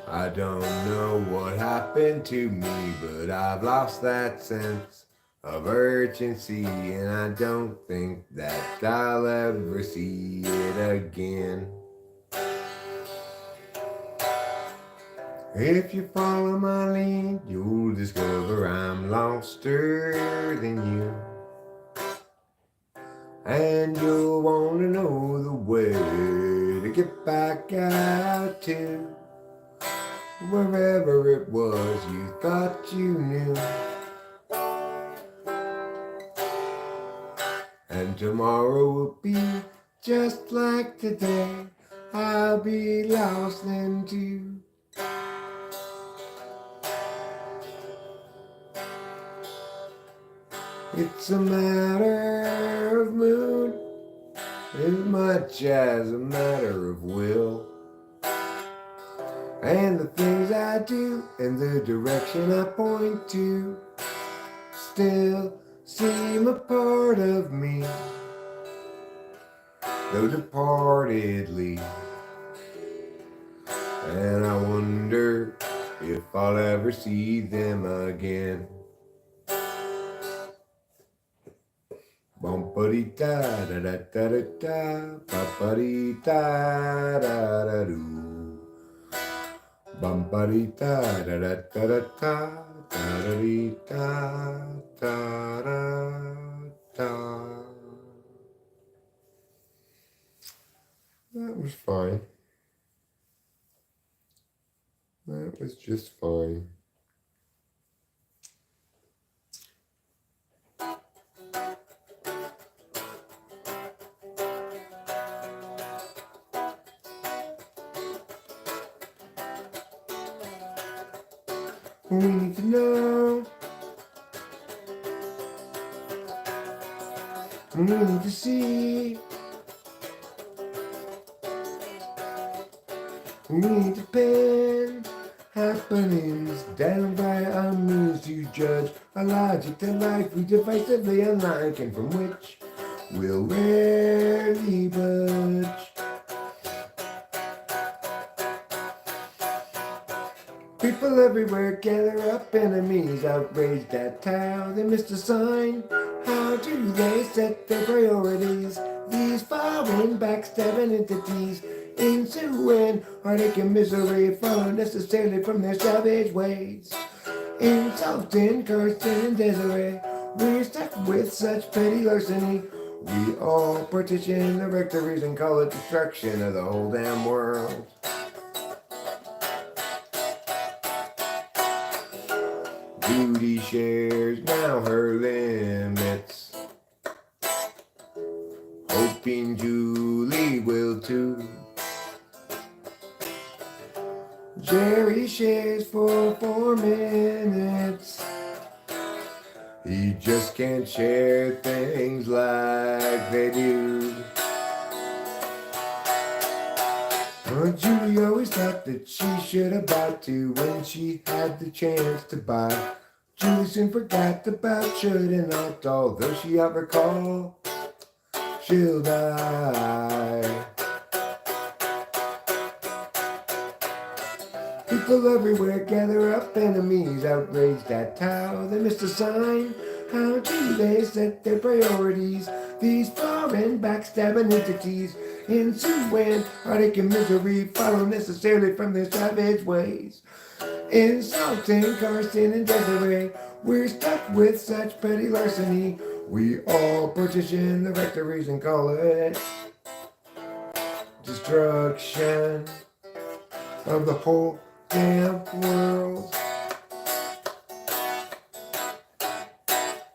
I don't know what happened to me, but I've lost that sense of urgency, and I don't think that I'll ever see it again. If you follow my lead, you'll discover I'm loster than you, and you'll want to know the way to get back out to wherever it was you thought you knew. And tomorrow will be just like today. I'll be lost then too. It's a matter of mood as much as a matter of will. And the things I do and the direction I point to still seem a part of me, though departedly. And I wonder if I'll ever see them again. Bum-ba-dee-da da-da-da-da-da, ba-ba-dee-da-da-da-doo. Bum-ba-dee-da da-da-da-da-da, Da-da-dee-da-da-da-da. That was fine. That was just fine. We need to know. We need to see. We need to pen happenings down by our means to judge a logic to life we decisively unlike and from which we'll rarely budge. People everywhere gather up, enemies outraged at how they missed a sign. How do they set their priorities? These foreign backstabbing entities, ensuing heartache and misery, follow necessarily from their savage ways. Insulting Kirsten and Desiree, we're stuck with such petty larceny. We all partition the rectories and call it destruction of the whole damn world. Judy shares now her limits, hoping Julie will too. Jerry shares for 4 minutes. He just can't share things like they do. Julie always thought that she should have bought to when she had the chance to buy. Julie soon forgot about should and ought, although she ought recall she'll die. People everywhere gather up, enemies outraged at how they missed a sign. How do they set their priorities? These foreign backstabbing entities, ensuing heartache and misery, follow necessarily from their savage ways. Insulting Carson and Desiree, we're stuck with such petty larceny. We all partition the rectories and call it destruction of the whole damn world.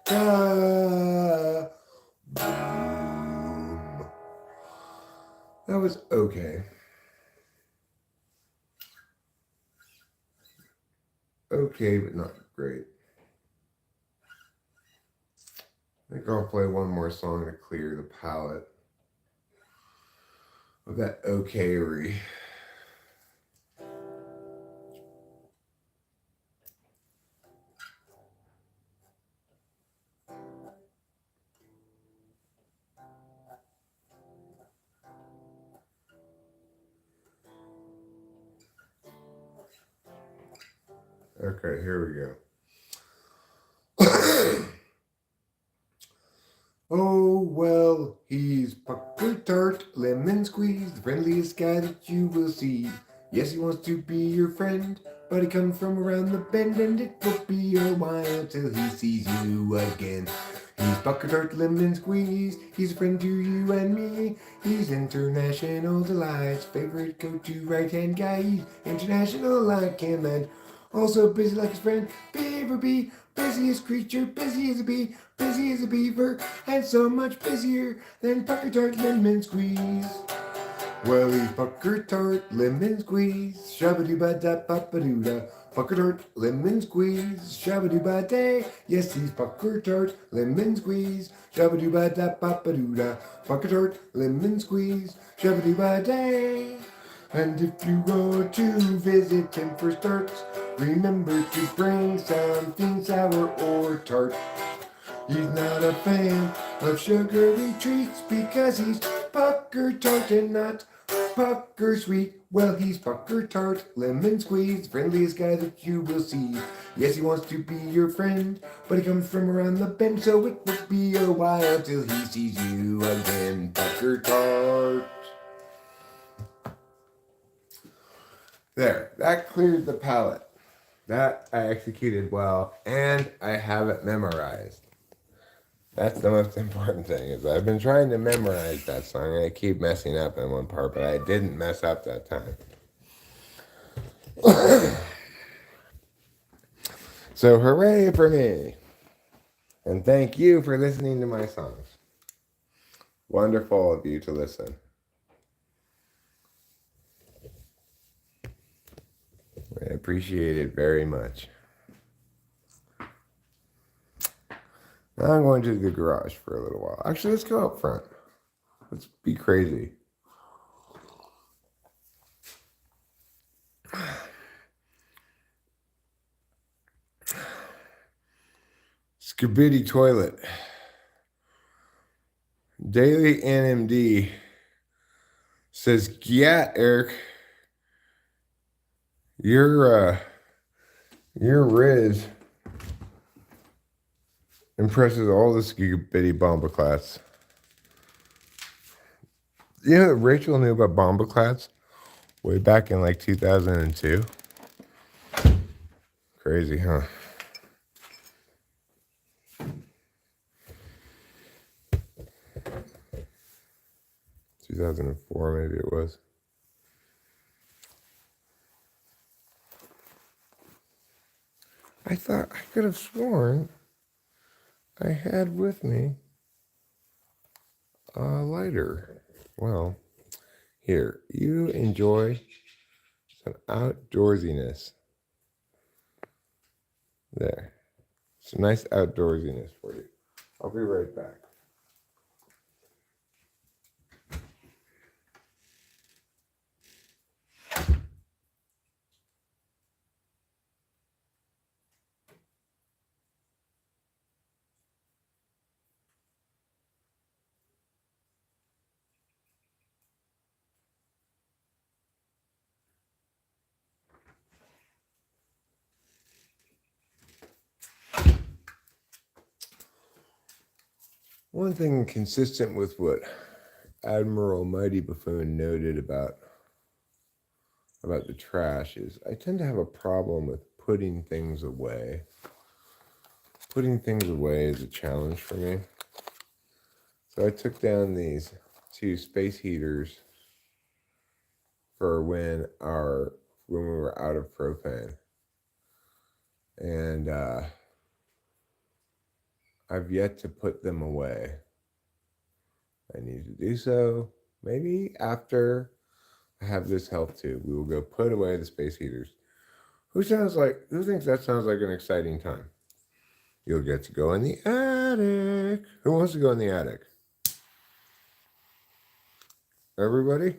Boom. That was okay. Okay, but not great. I think I'll play one more song to clear the palate of that okayery. Okay, here we go. Oh, well, he's pucker tart, lemon squeeze, the friendliest guy that you will see. Yes, he wants to be your friend, but he comes from around the bend, and it will be a while till he sees you again. He's pucker tart, lemon squeeze, he's a friend to you and me. He's international delights, favorite go-to right-hand guy. He's international like him and also busy like his friend Beaver Bee. Busiest creature, busy as a bee, busy as a beaver, and so much busier than pucker tart lemon squeeze. Well, he's pucker tart lemon squeeze, shabba-doo-ba-da-ba-ba-doo-da. Pucker tart lemon squeeze, shabba-doo-ba-day. Yes, he's pucker tart lemon squeeze, shabba-doo-ba-da-ba-ba-doo-da. Pucker tart lemon squeeze, shabba-doo-ba-day. And if you go to visit him for starts, remember to bring something sour or tart. He's not a fan of sugary treats because he's pucker tart and not pucker sweet. Well, he's pucker tart, lemon squeeze, friendliest guy that you will see. Yes, he wants to be your friend, but he comes from around the bend, so it will be a while till he sees you again. Pucker tart. There, that cleared the palate. That I executed well, and I have it memorized. That's the most important thing, is I've been trying to memorize that song, and I keep messing up in one part, but I didn't mess up that time. So hooray for me! And thank you for listening to my songs. Wonderful of you to listen. I appreciate it very much. Now I'm going to the garage for a little while. Actually, let's go up front. Let's be crazy. Skibidi toilet. Daily NMD says, "Gyat, Eric, your Riz impresses all the Skibidi Bombaclats." You know that Rachel knew about Bombaclats way back in like 2002? Crazy, huh? "2004, maybe it was. I thought I could have sworn I had with me a lighter. Well, here, you enjoy some outdoorsiness. There. Some nice outdoorsiness for you. I'll be right back. One thing consistent with what Admiral Mighty Buffoon noted about the trash is I tend to have a problem with putting things away. Putting things away is a challenge for me. So I took down these 2 space heaters for when we were out of propane. And I've yet to put them away. I need to do so. Maybe after I have this health tube, we will go put away the space heaters. Who thinks that sounds like an exciting time? You'll get to go in the attic. Who wants to go in the attic? Everybody?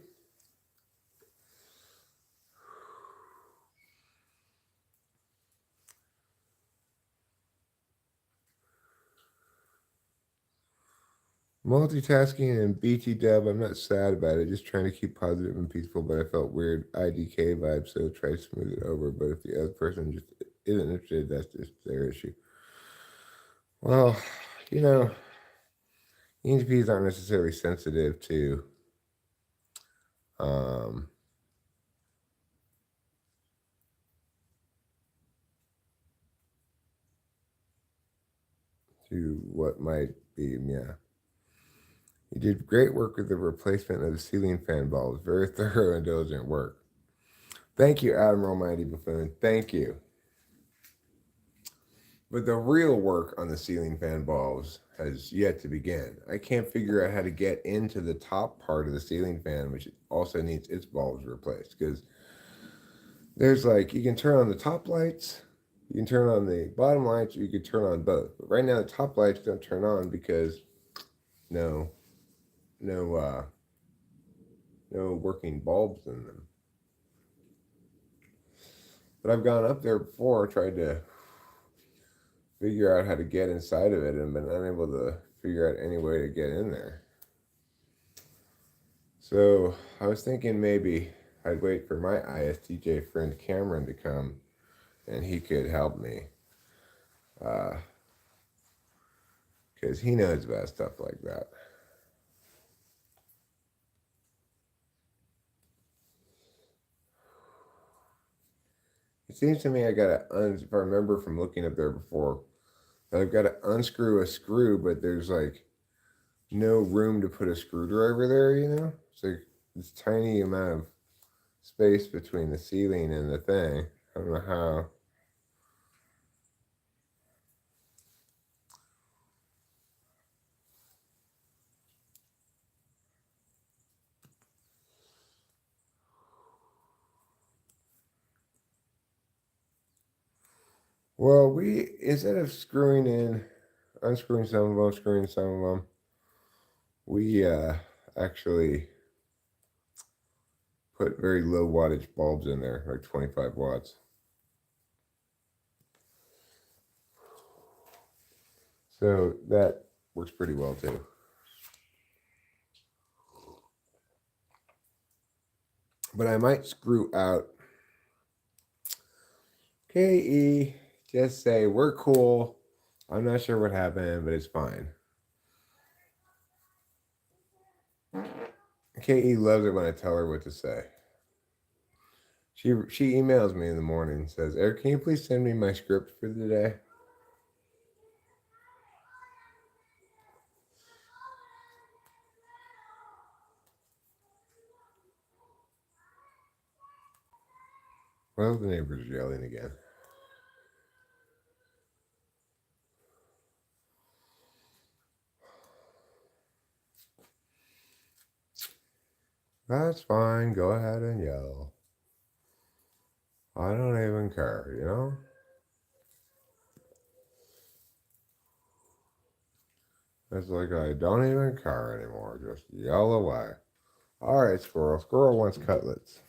Multitasking and BT dub, I'm not sad about it, just trying to keep positive and peaceful, but I felt weird IDK vibe, so try to smooth it over. But if the other person just isn't interested, that's just their issue. Well, you know, ENTPs aren't necessarily sensitive to what might be, yeah. You did great work with the replacement of the ceiling fan bulbs. Very thorough and diligent work. Thank you, Admiral Mighty Buffoon. Thank you. But the real work on the ceiling fan bulbs has yet to begin. I can't figure out how to get into the top part of the ceiling fan, which also needs its bulbs replaced. Because there's you can turn on the top lights, you can turn on the bottom lights, or you can turn on both. But right now, the top lights don't turn on because no working bulbs in them. But I've gone up there before, tried to figure out how to get inside of it, and been unable to figure out any way to get in there. So I was thinking maybe I'd wait for my ISTJ friend Cameron to come, and he could help me. Because he knows about stuff like that. It seems to me I gotta, if I remember from looking up there before, that I've got to unscrew a screw, but there's like no room to put a screwdriver there, you know? It's like this tiny amount of space between the ceiling and the thing. I don't know how. Well, we, instead of screwing in, unscrewing some of them, screwing some of them, we actually put very low wattage bulbs in there, like 25 watts. So that works pretty well too. But I might screw out KE, just say we're cool. I'm not sure what happened, but it's fine. KE loves it when I tell her what to say. She emails me in the morning and says, Eric, can you please send me my script for the day? Well, the neighbor's yelling again. That's fine. Go ahead and yell. I don't even care, you know? It's like I don't even care anymore. Just yell away. All right, squirrel. Squirrel wants cutlets.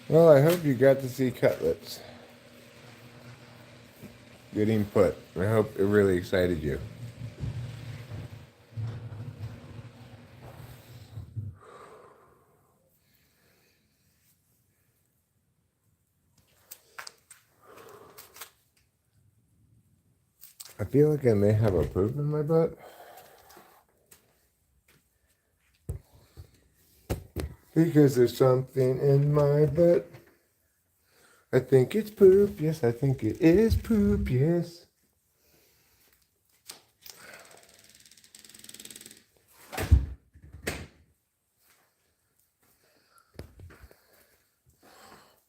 Well, I hope you got to see cutlets. Good input. I hope it really excited you. I feel like I may have a poop in my butt. Because there's something in my butt. I think it's poop. Yes, I think it is poop. Yes.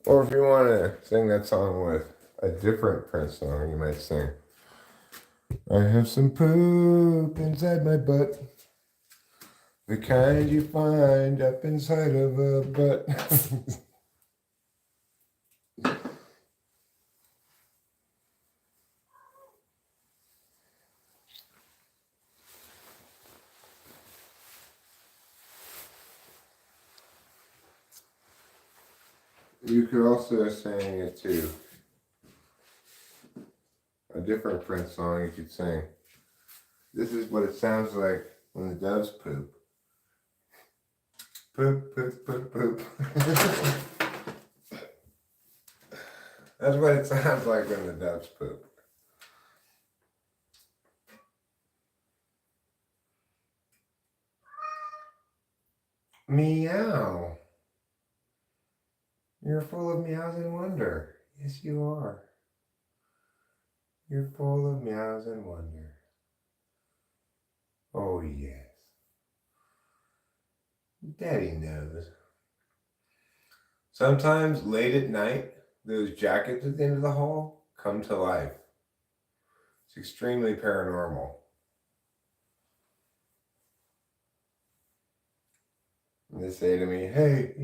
Or if you want to sing that song with a different Prince song, you might sing, I have some poop inside my butt. The kind you find up inside of a butt. You could also sing it to a different Prince song. You could sing, this is what it sounds like when the doves poop. Poop, poop, poop, poop. That's what it sounds like when the doves poop. Meow. You're full of meows and wonder. Yes, you are. You're full of meows and wonder. Oh, yes. Daddy knows. Sometimes late at night those jackets at the end of the hall come to life. It's extremely paranormal. And they say to me, hey,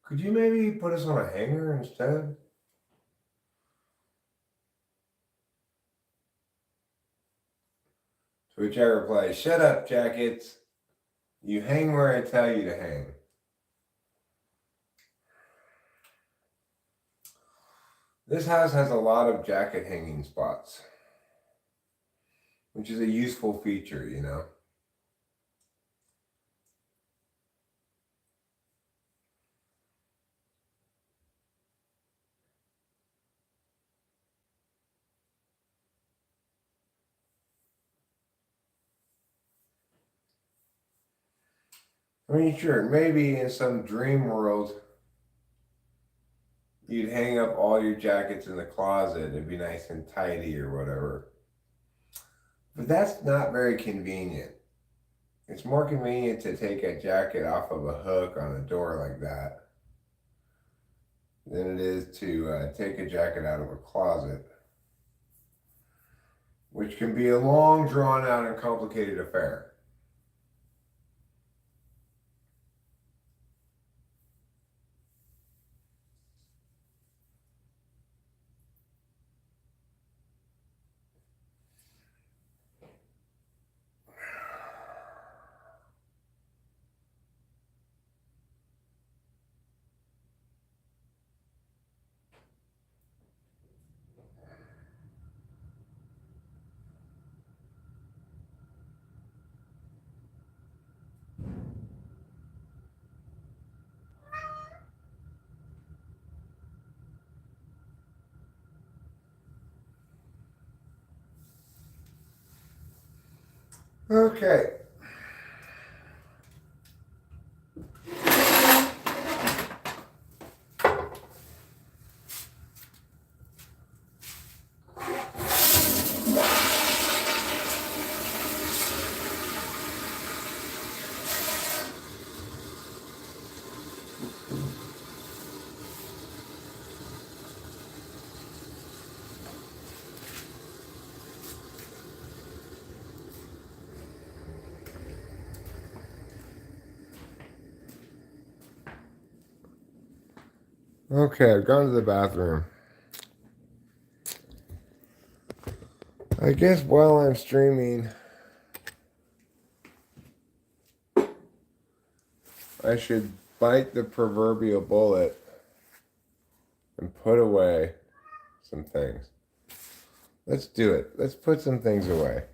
could you maybe put us on a hanger instead? To which I reply, shut up, jackets. You hang where I tell you to hang. This house has a lot of jacket hanging spots, which is a useful feature, I mean, sure, maybe in some dream world, you'd hang up all your jackets in the closet. It'd be nice and tidy or whatever. But that's not very convenient. It's more convenient to take a jacket off of a hook on a door like that than it is to take a jacket out of a closet, which can be a long, drawn out, and complicated affair. Okay. Okay, I've gone to the bathroom. I guess while I'm streaming, I should bite the proverbial bullet and put away some things. Let's do it. Let's put some things away.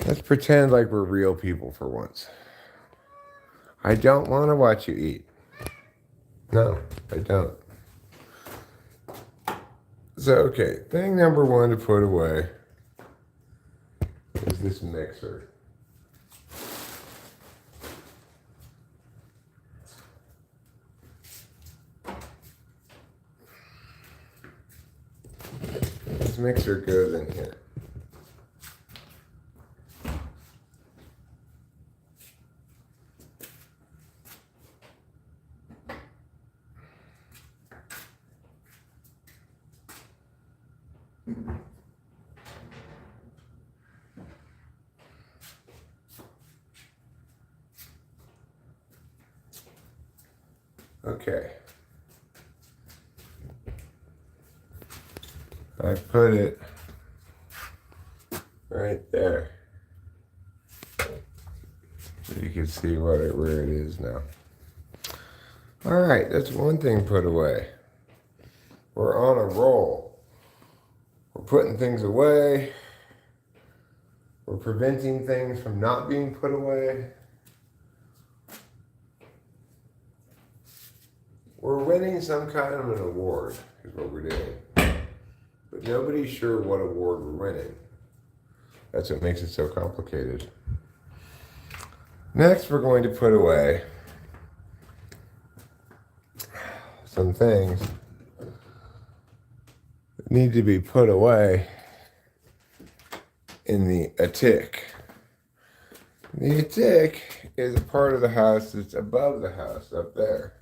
Let's pretend like we're real people for once. I don't want to watch you eat. No, I don't. So, okay, thing number one to put away is this mixer. This mixer goes in here. Okay. I put it right there. You can see where it is now. All right, that's one thing put away. We're on a roll. We're putting things away. We're preventing things from not being put away. We're winning some kind of an award, is what we're doing. But nobody's sure what award we're winning. That's what makes it so complicated. Next, we're going to put away some things that need to be put away in the attic. The attic is a part of the house that's above the house up there.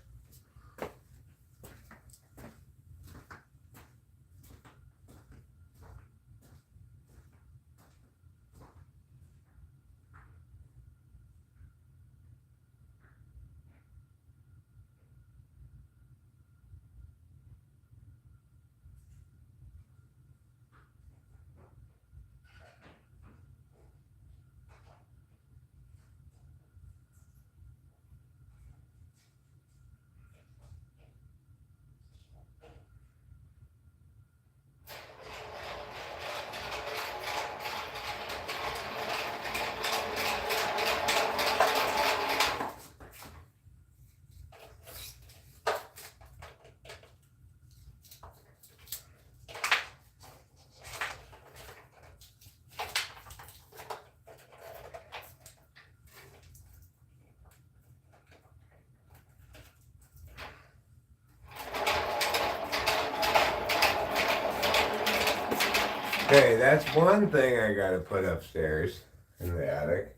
Okay, that's one thing I gotta put upstairs in the attic.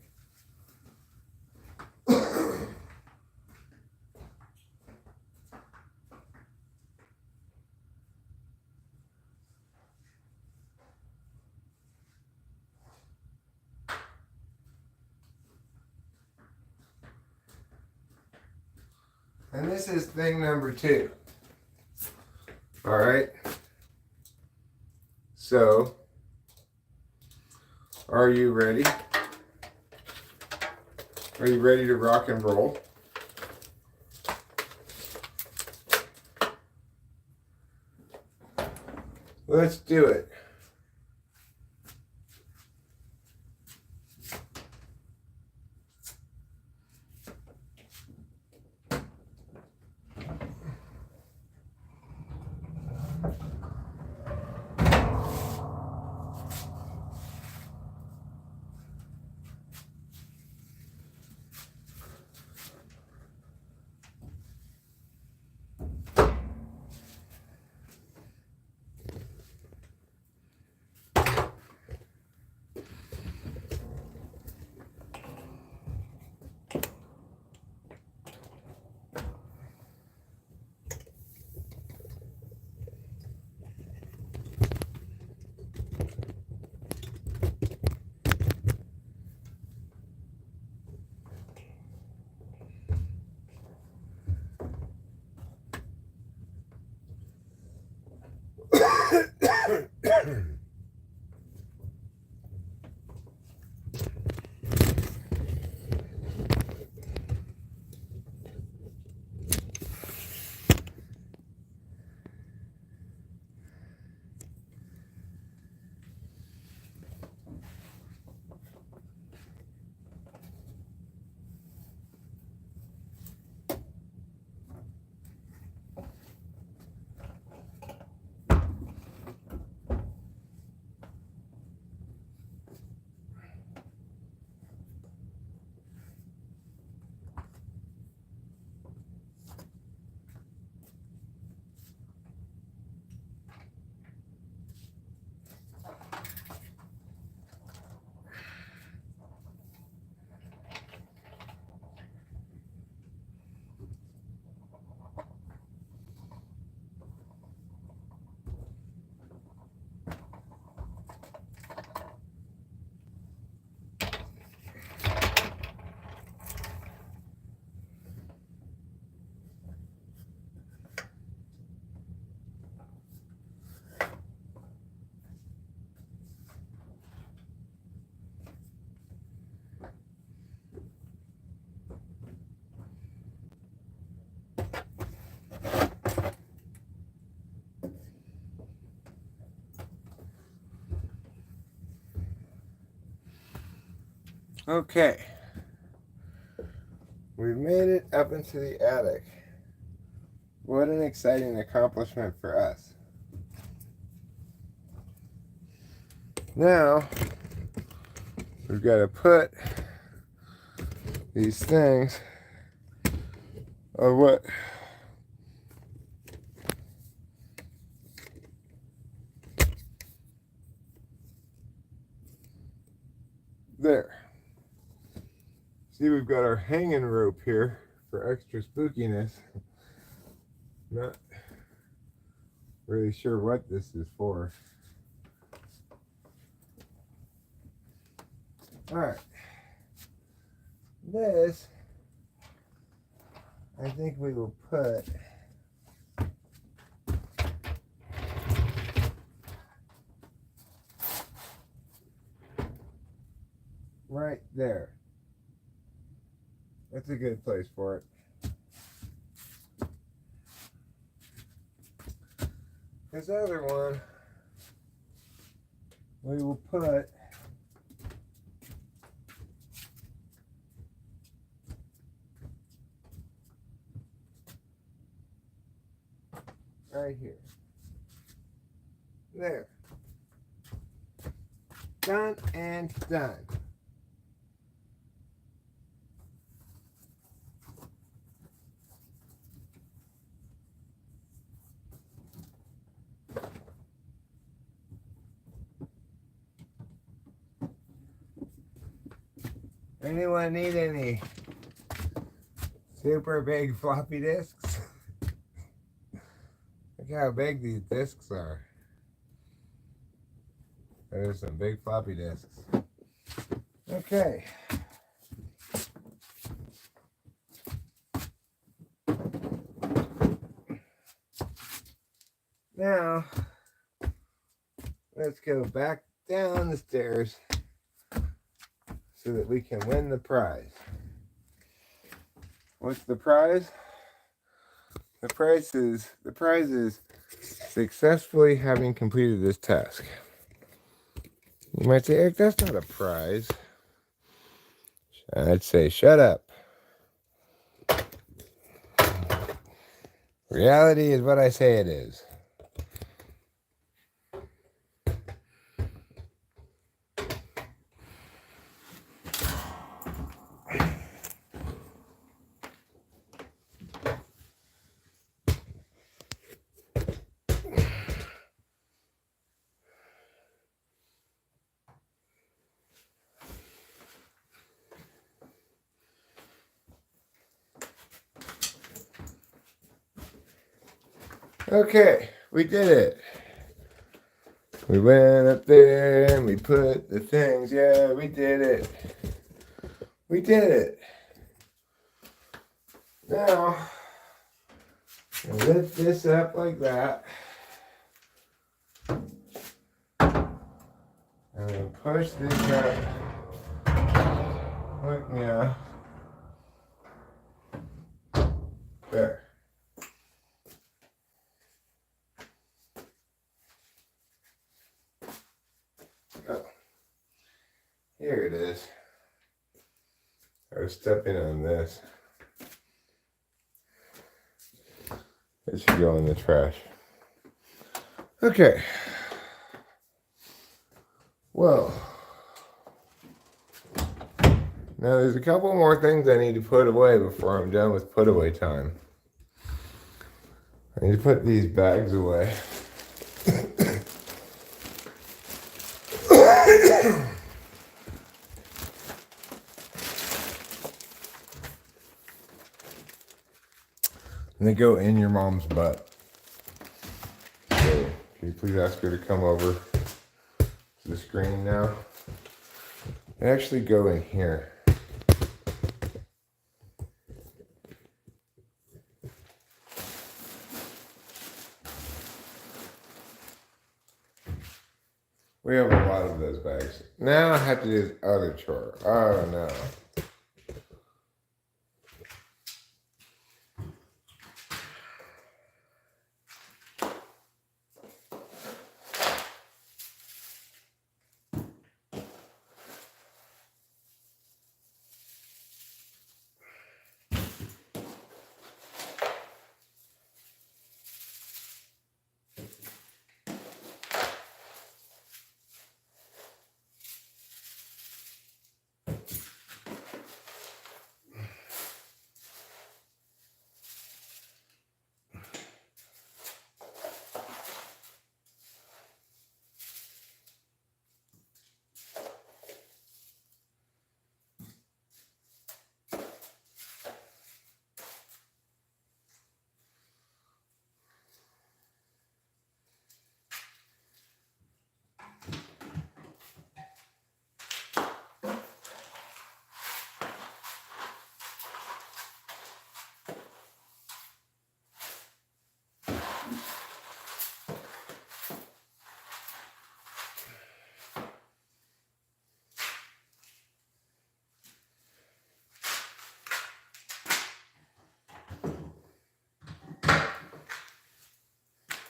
And this is thing number 2. All right. So, are you ready? Are you ready to rock and roll? Let's do it. Okay. We've made it up into the attic. What an exciting accomplishment for us. Now, we've got to put these things on what? There. See, we've got our hanging rope here for extra spookiness. Not really sure what this is for. Alright. This, I think we will put right there. That's a good place for it. This other one, we will put right here. There. Done and done. Anyone need any super big floppy disks? Look how big these disks are. There's some big floppy disks. Okay. Now, let's go back down the stairs so that we can win the prize. What's the prize? The prize is successfully having completed this task. You might say, Eric, that's not a prize. I'd say, shut up. Reality is what I say it is. Okay, we did it. We went up there and we put the things. Yeah, we did it. We did it. Now, lift this up like that. And then push this up. Look, yeah. There. Oh. Here it is. I was stepping on this. It should go in the trash. Okay. Well, now there's a couple more things I need to put away before I'm done with put away time. I need to put these bags away. And they go in your mom's butt. So, can you please ask her to come over to the screen now? They actually go in here. We have a lot of those bags. Now I have to do this other chore. Oh no.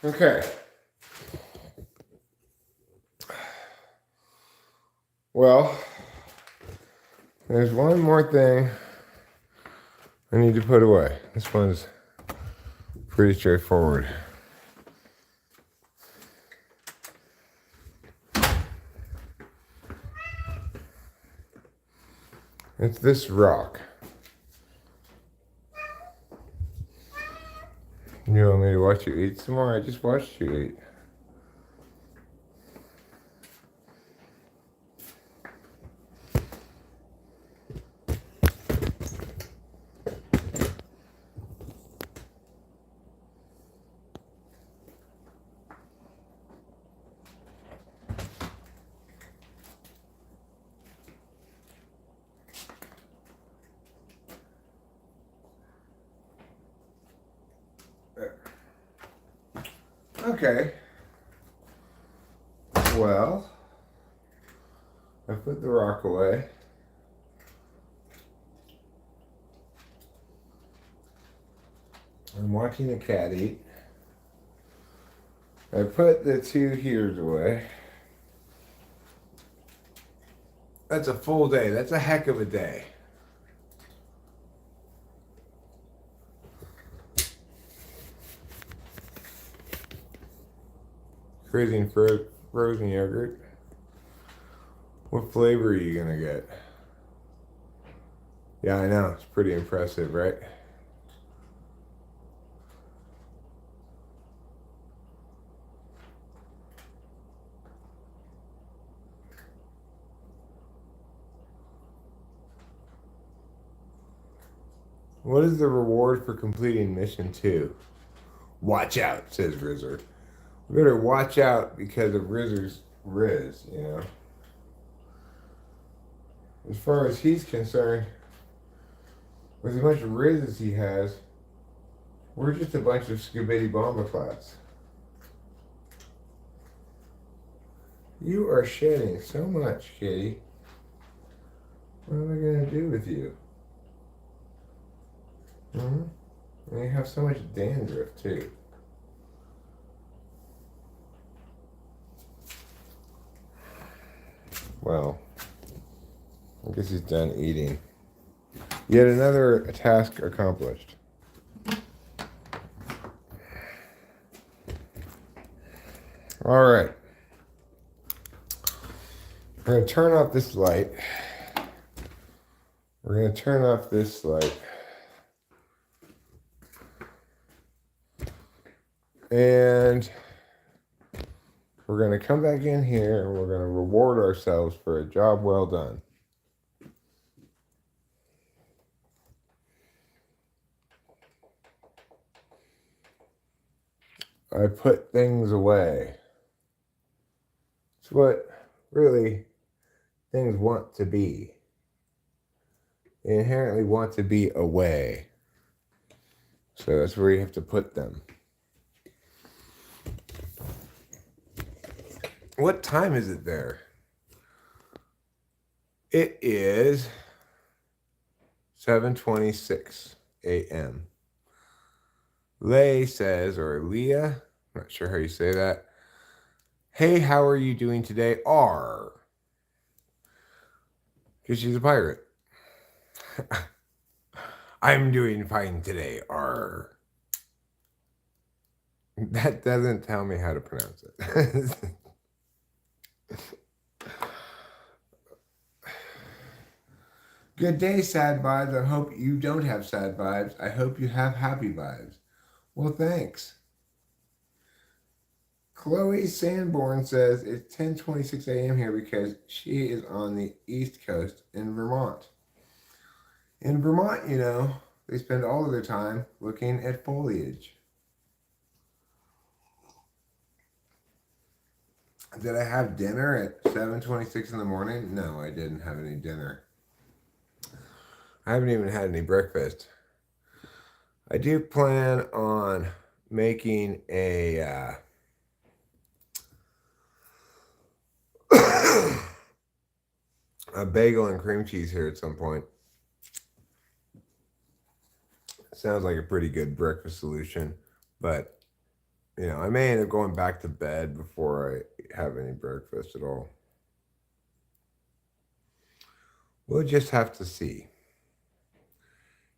Okay. Well, there's one more thing I need to put away. This one's pretty straightforward. It's this rock. You want me to watch you eat some more? I just watched you eat. Okay. Well, I put the rock away. I'm watching the cat eat. I put the 2 heaters away. That's a full day. That's a heck of a day. Freezing frozen yogurt. What flavor are you gonna get? Yeah, I know. It's pretty impressive, right? What is the reward for completing mission 2? Watch out, says Rizzer. We better watch out because of Rizzer's Riz, you know. As far as he's concerned, with as much Riz as he has, we're just a bunch of Scooby Bombaclats. You are shedding so much, kitty. What am I going to do with you? And you have so much dandruff, too. Well, I guess he's done eating. Yet another task accomplished. All right. We're going to turn off this light. We're going to turn off this light. And we're going to come back in here and we're going to reward ourselves for a job well done. I put things away. It's what really things want to be. They inherently want to be away. So that's where you have to put them. What time is it there? It is 7:26 a.m. Lay says, or Leah, I'm not sure how you say that. Hey, how are you doing today? R. Because she's a pirate. I'm doing fine today. R. That doesn't tell me how to pronounce it. Good day, sad vibes. I hope you don't have sad vibes. I hope you have happy vibes. Well, thanks. Chloe Sanborn says it's 10:26 a.m. here because she is on the East Coast in Vermont. In Vermont, you know, they spend all of their time looking at foliage. Did I have dinner at 7:26 in the morning? No, I didn't have any dinner. I haven't even had any breakfast. I do plan on making a a bagel and cream cheese here at some point. Sounds like a pretty good breakfast solution, but you know, I may end up going back to bed before I have any breakfast at all. We'll just have to see.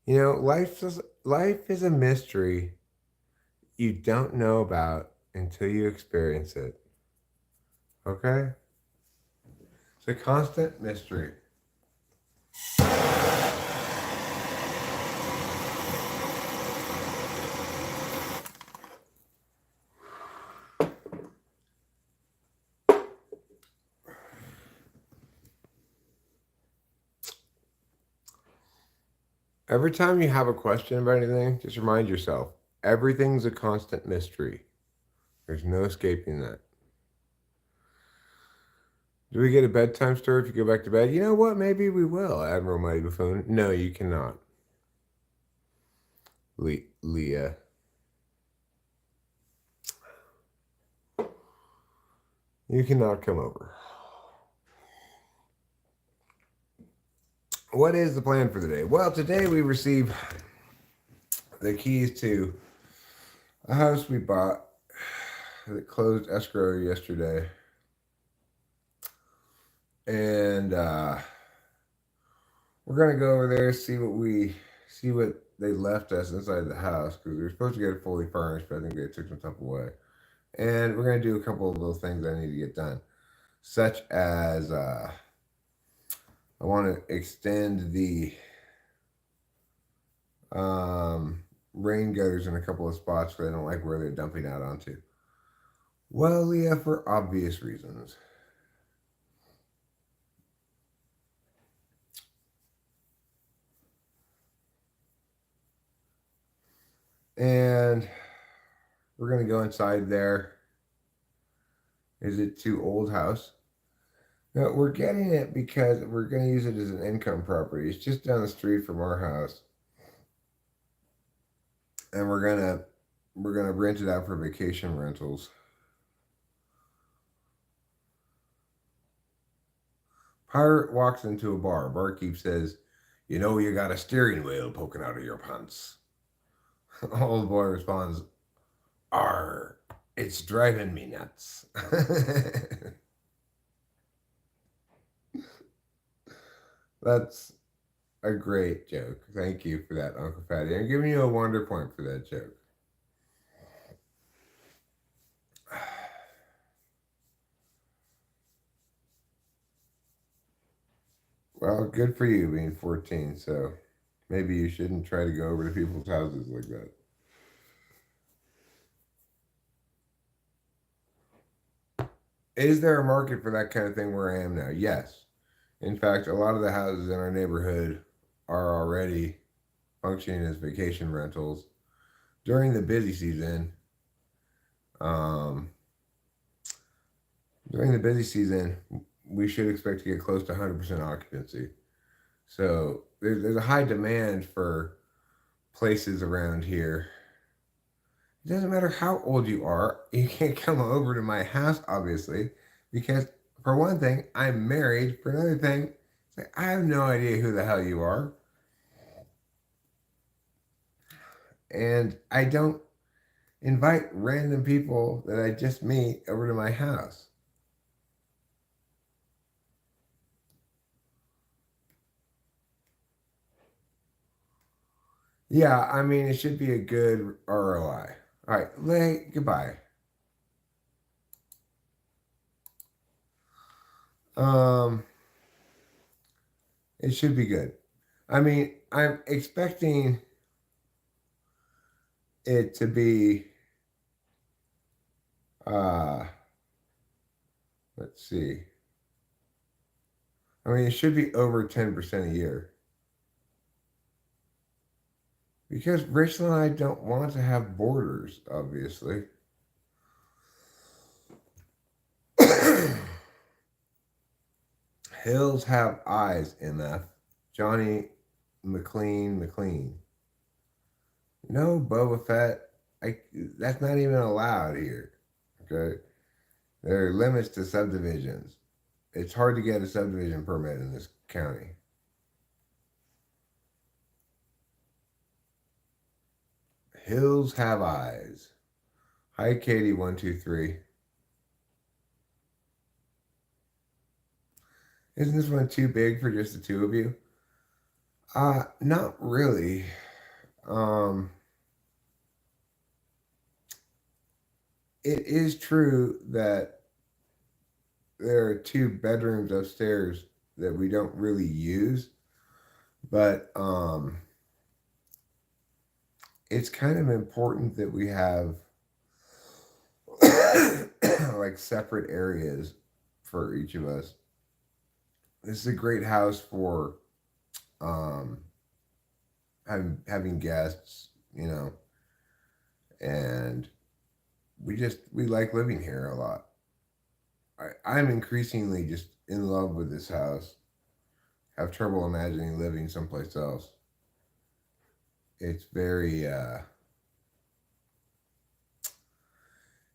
You know, life is a mystery you don't know about until you experience it. Okay? It's a constant mystery. Every time you have a question about anything, just remind yourself, everything's a constant mystery. There's no escaping that. Do we get a bedtime story if you go back to bed? You know what? Maybe we will, Admiral Mighty Buffoon. No, you cannot. Leah. You cannot come over. What is the plan for the day? Well, today we receive the keys to a house we bought that closed escrow yesterday. And we're gonna go over there, see what they left us inside the house, because we were supposed to get it fully furnished, but I think they took some stuff away. And we're gonna do a couple of little things I need to get done, such as I want to extend the rain gutters in a couple of spots because I don't like where they're dumping out onto. Well, Leah, for obvious reasons. And we're going to go inside there. Is it too old house? No, we're getting it because we're going to use it as an income property. It's just down the street from our house. And we're going to rent it out for vacation rentals. Pirate walks into a bar. Barkeep says, "You know you got a steering wheel poking out of your pants." Old boy responds, "Arr, it's driving me nuts." That's a great joke. Thank you for that, Uncle Fatty. I'm giving you a wonder point for that joke. Well, good for you being 14, so maybe you shouldn't try to go over to people's houses like that. Is there a market for that kind of thing where I am now? Yes. In fact, a lot of the houses in our neighborhood are already functioning as vacation rentals during the busy season. Um, During the busy season, we should expect to get close to 100% occupancy. So there's a high demand for places around here. It doesn't matter how old you are, you can't come over to my house, obviously, because for one thing, I'm married. For another thing, I have no idea who the hell you are. And I don't invite random people that I just meet over to my house. Yeah, I mean, it should be a good ROI. All right, Lay, goodbye. Um, it should be good. I mean, I'm expecting it to be, uh, let's see. I mean, it should be over 10% a year. Because Rachel and I don't want to have borders, obviously. Hills have eyes, MF. Johnny McLean. No, Boba Fett. That's not even allowed here. Okay? There are limits to subdivisions. It's hard to get a subdivision permit in this county. Hills have eyes. Hi, Katie123. Isn't this one too big for just the two of you? Not really. It is true that there are two bedrooms upstairs that we don't really use, but it's kind of important that we have like separate areas for each of us. This is a great house for um, having guests, and we like living here a lot. I'm increasingly just in love with this house. Have trouble imagining living someplace else. It's very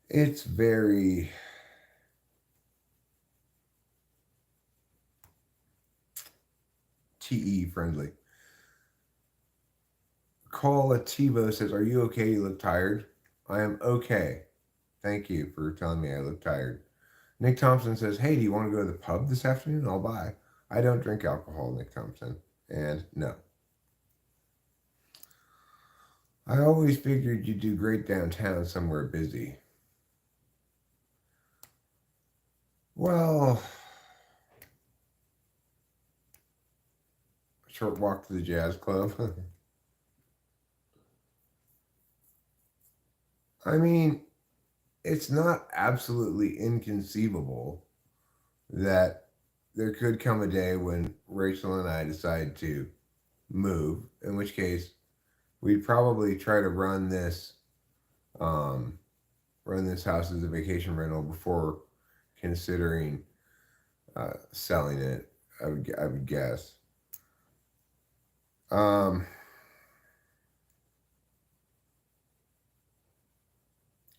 it's very TE friendly. Call Ativo says, "Are you okay? You look tired." I am okay. Thank you for telling me I look tired. Nick Thompson says, "Hey, do you want to go to the pub this afternoon? I'll buy." I don't drink alcohol, Nick Thompson. And no. I always figured you'd do great downtown somewhere busy. Well, a short walk to the jazz club. I mean, it's not absolutely inconceivable that there could come a day when Rachel and I decide to move, in which case we'd probably try to um, run this house as a vacation rental before considering selling it. I would guess. Um,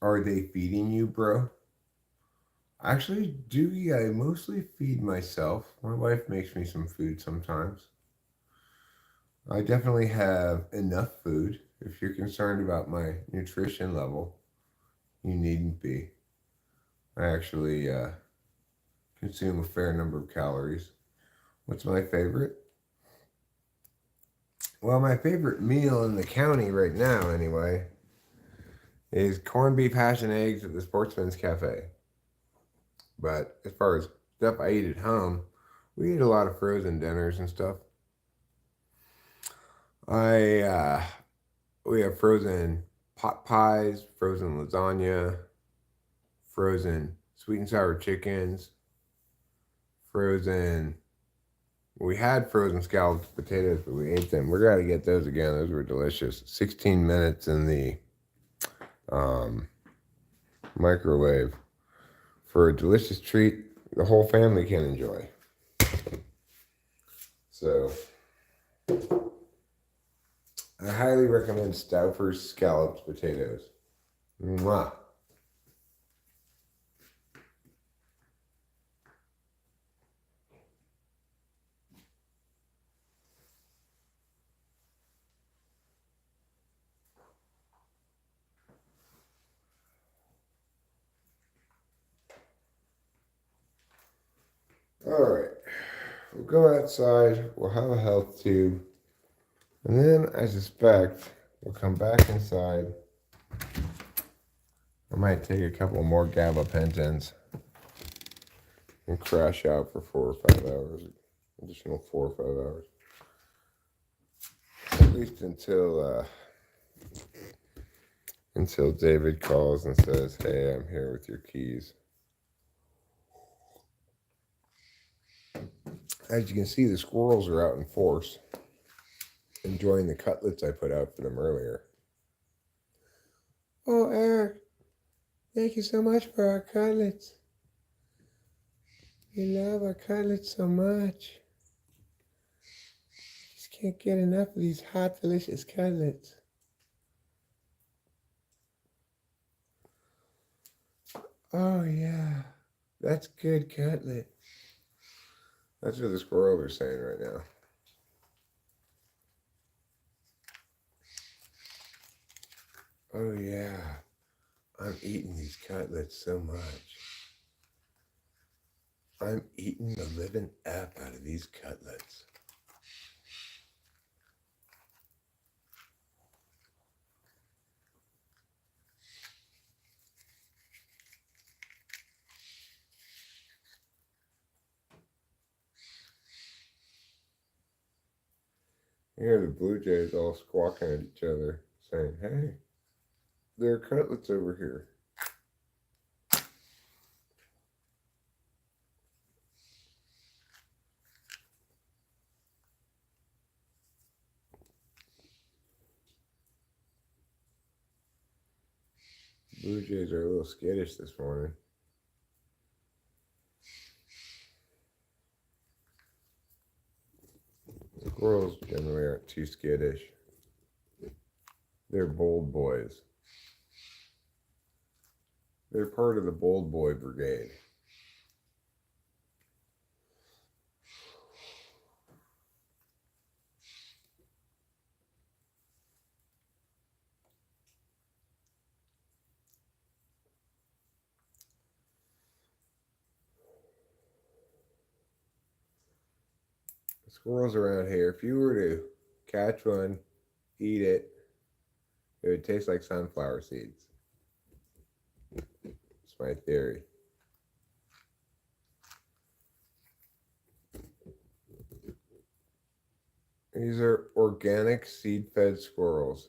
are they feeding you, bro? Actually, Doogie, I mostly feed myself. My wife makes me some food sometimes. I definitely have enough food. If you're concerned about my nutrition level, you needn't be. I actually consume a fair number of calories. What's my favorite? Well, my favorite meal in the county right now, anyway, is corned beef, hash, and eggs at the Sportsman's Cafe. But as far as stuff I eat at home, we eat a lot of frozen dinners and stuff. We have frozen pot pies, frozen lasagna, frozen sweet and sour chickens, frozen. We had frozen scalloped potatoes, but we ate them. We're gonna get those again. Those were delicious. 16 minutes in the um, microwave for a delicious treat the whole family can enjoy. So I highly recommend Stouffer's scalloped potatoes. Mwah. All right, we'll go outside. We'll have a health tube, and then I suspect we'll come back inside. I might take a couple more gabapentins and crash out for 4 or 5 hours, additional 4 or 5 hours, at least until David calls and says, "Hey, I'm here with your keys." As you can see, the squirrels are out in force, enjoying the cutlets I put out for them earlier. "Oh, Eric, thank you so much for our cutlets. We love our cutlets so much. Just can't get enough of these hot, delicious cutlets." "Oh, yeah, that's good cutlet." That's what the squirrels are saying right now. "Oh, yeah, I'm eating these cutlets so much. I'm eating the living F out of these cutlets." Here the blue jays all squawking at each other, saying, "Hey, there are cutlets over here." Blue jays are a little skittish this morning. Squirrels generally aren't too skittish. They're bold boys. They're part of the bold boy brigade. squirrels around here, if you were to catch one, eat it, it would taste like sunflower seeds. It's my theory. These are organic seed-fed squirrels.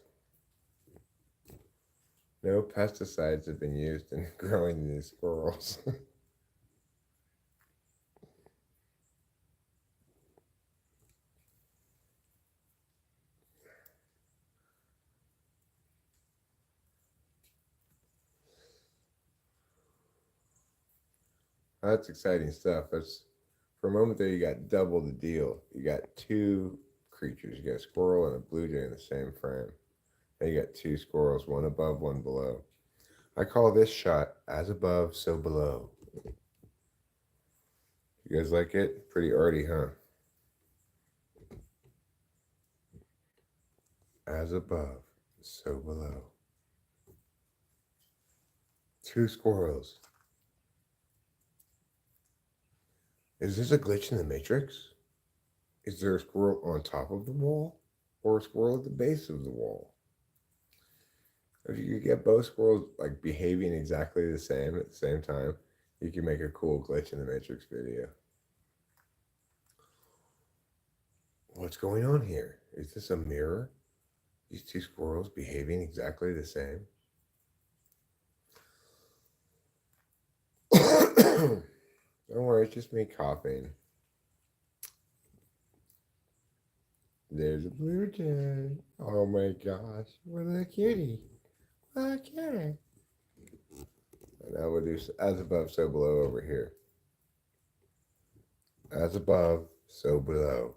No pesticides have been used in growing these squirrels. That's exciting stuff. That's for a moment there. You got double the deal. You got two creatures. You got a squirrel and a blue jay in the same frame. And you got two squirrels, one above, one below. I call this shot as above, so below. You guys like it? Pretty arty, huh? As above, so below. Two squirrels. Is this a glitch in the matrix? Is there a squirrel on top of the wall or a squirrel at the base of the wall? If you could get both squirrels like behaving exactly the same at the same time, you can make a cool glitch in the matrix video. What's going on here? Is this a mirror? These two squirrels behaving exactly the same? Don't worry, it's just me coughing. There's a blue jay. Oh my gosh, what a cutie. What a cutie. And now we'll do as above, so below over here. As above, so below.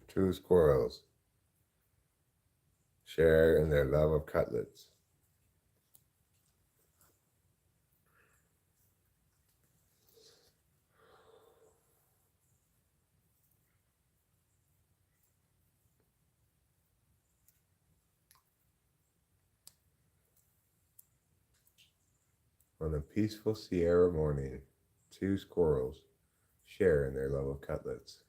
Two squirrels share in their love of cutlets. On a peaceful Sierra morning, two squirrels share in their love of cutlets.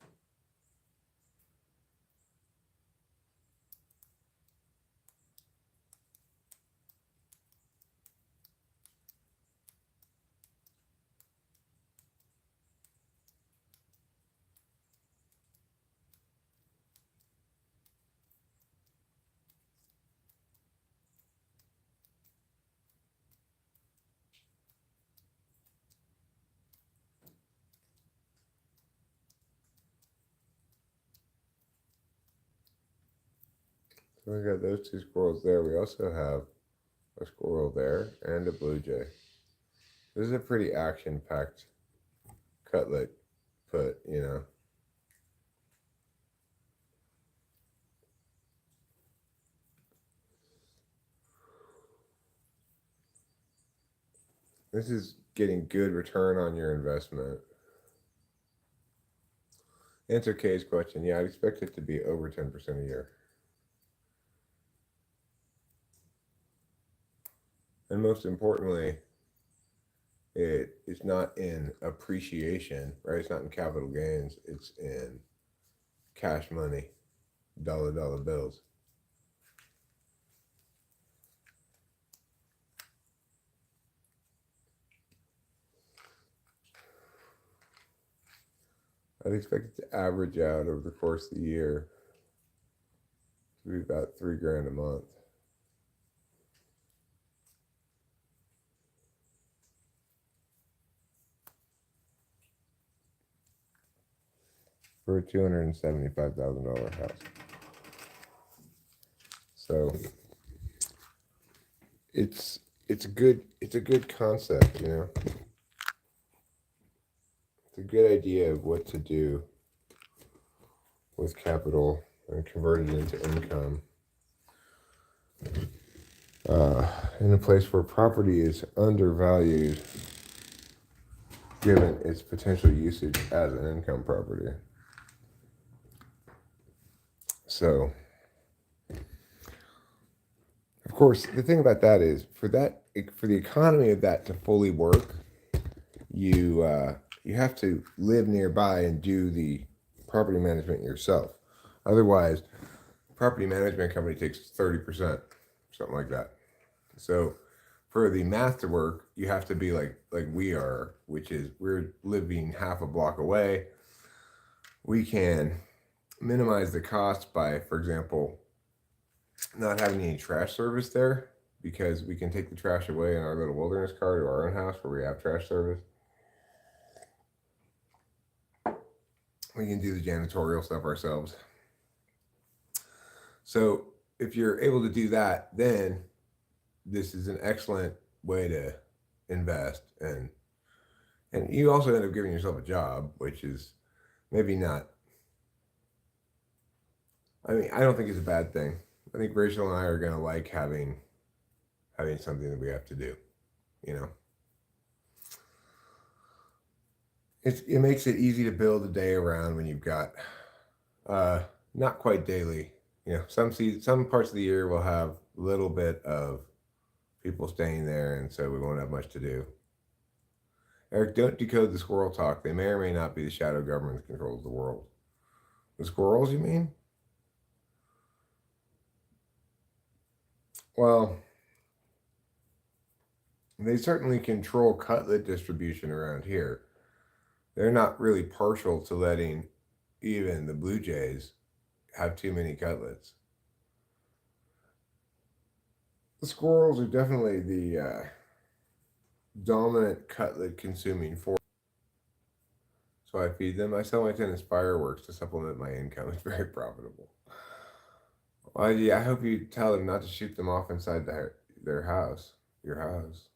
So we got those two squirrels there. We also have a squirrel there and a blue jay. This is a pretty action-packed cutlet put, you know. This is getting good return on your investment. Answer K's question. Yeah, I'd expect it to be over 10% a year. And most importantly, it is not in appreciation, right? It's not in capital gains. It's in cash money, dollar bills. I'd expect it to average out over the course of the year to be about $3,000 a month. For a $275,000 house. So it's a good concept, you know. It's a good idea of what to do with capital and convert it into income. In a place where property is undervalued given its potential usage as an income property. So, of course, the thing about that is for the economy of that to fully work, you have to live nearby and do the property management yourself. Otherwise, property management company takes 30%, something like that. So for the math to work, you have to be like we are, which is we're living half a block away. We can minimize the cost by, for example, not having any trash service there, because we can take the trash away in our little wilderness car to our own house where we have trash service. We can do the janitorial stuff ourselves. So if you're able to do that, then this is an excellent way to invest, and you also end up giving yourself a job, which is maybe not. I mean, I don't think it's a bad thing. I think Rachel and I are gonna like having something that we have to do. You know, it makes it easy to build a day around when you've got not quite daily. You know, some parts of the year will have a little bit of people staying there, and so we won't have much to do. Eric, don't decode the squirrel talk. They may or may not be the shadow government that controls the world. The squirrels, you mean? Well, they certainly control cutlet distribution around here. They're not really partial to letting even the blue jays have too many cutlets. The squirrels are definitely the dominant cutlet consuming force. So I feed them. I sell my tennis fireworks to supplement my income. It's very profitable. Well, yeah, I hope you tell them not to shoot them off inside their house, your house.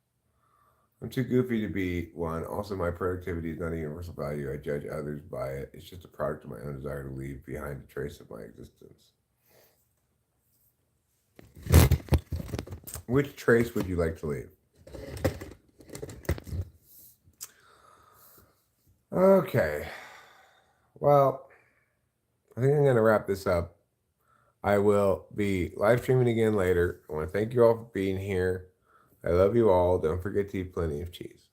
I'm too goofy to be one. Also, my productivity is not a universal value. I judge others by it. It's just a product of my own desire to leave behind a trace of my existence. Which trace would you like to leave? Okay. Well, I think I'm going to wrap this up. I will be live streaming again later. I want to thank you all for being here. I love you all. Don't forget to eat plenty of cheese.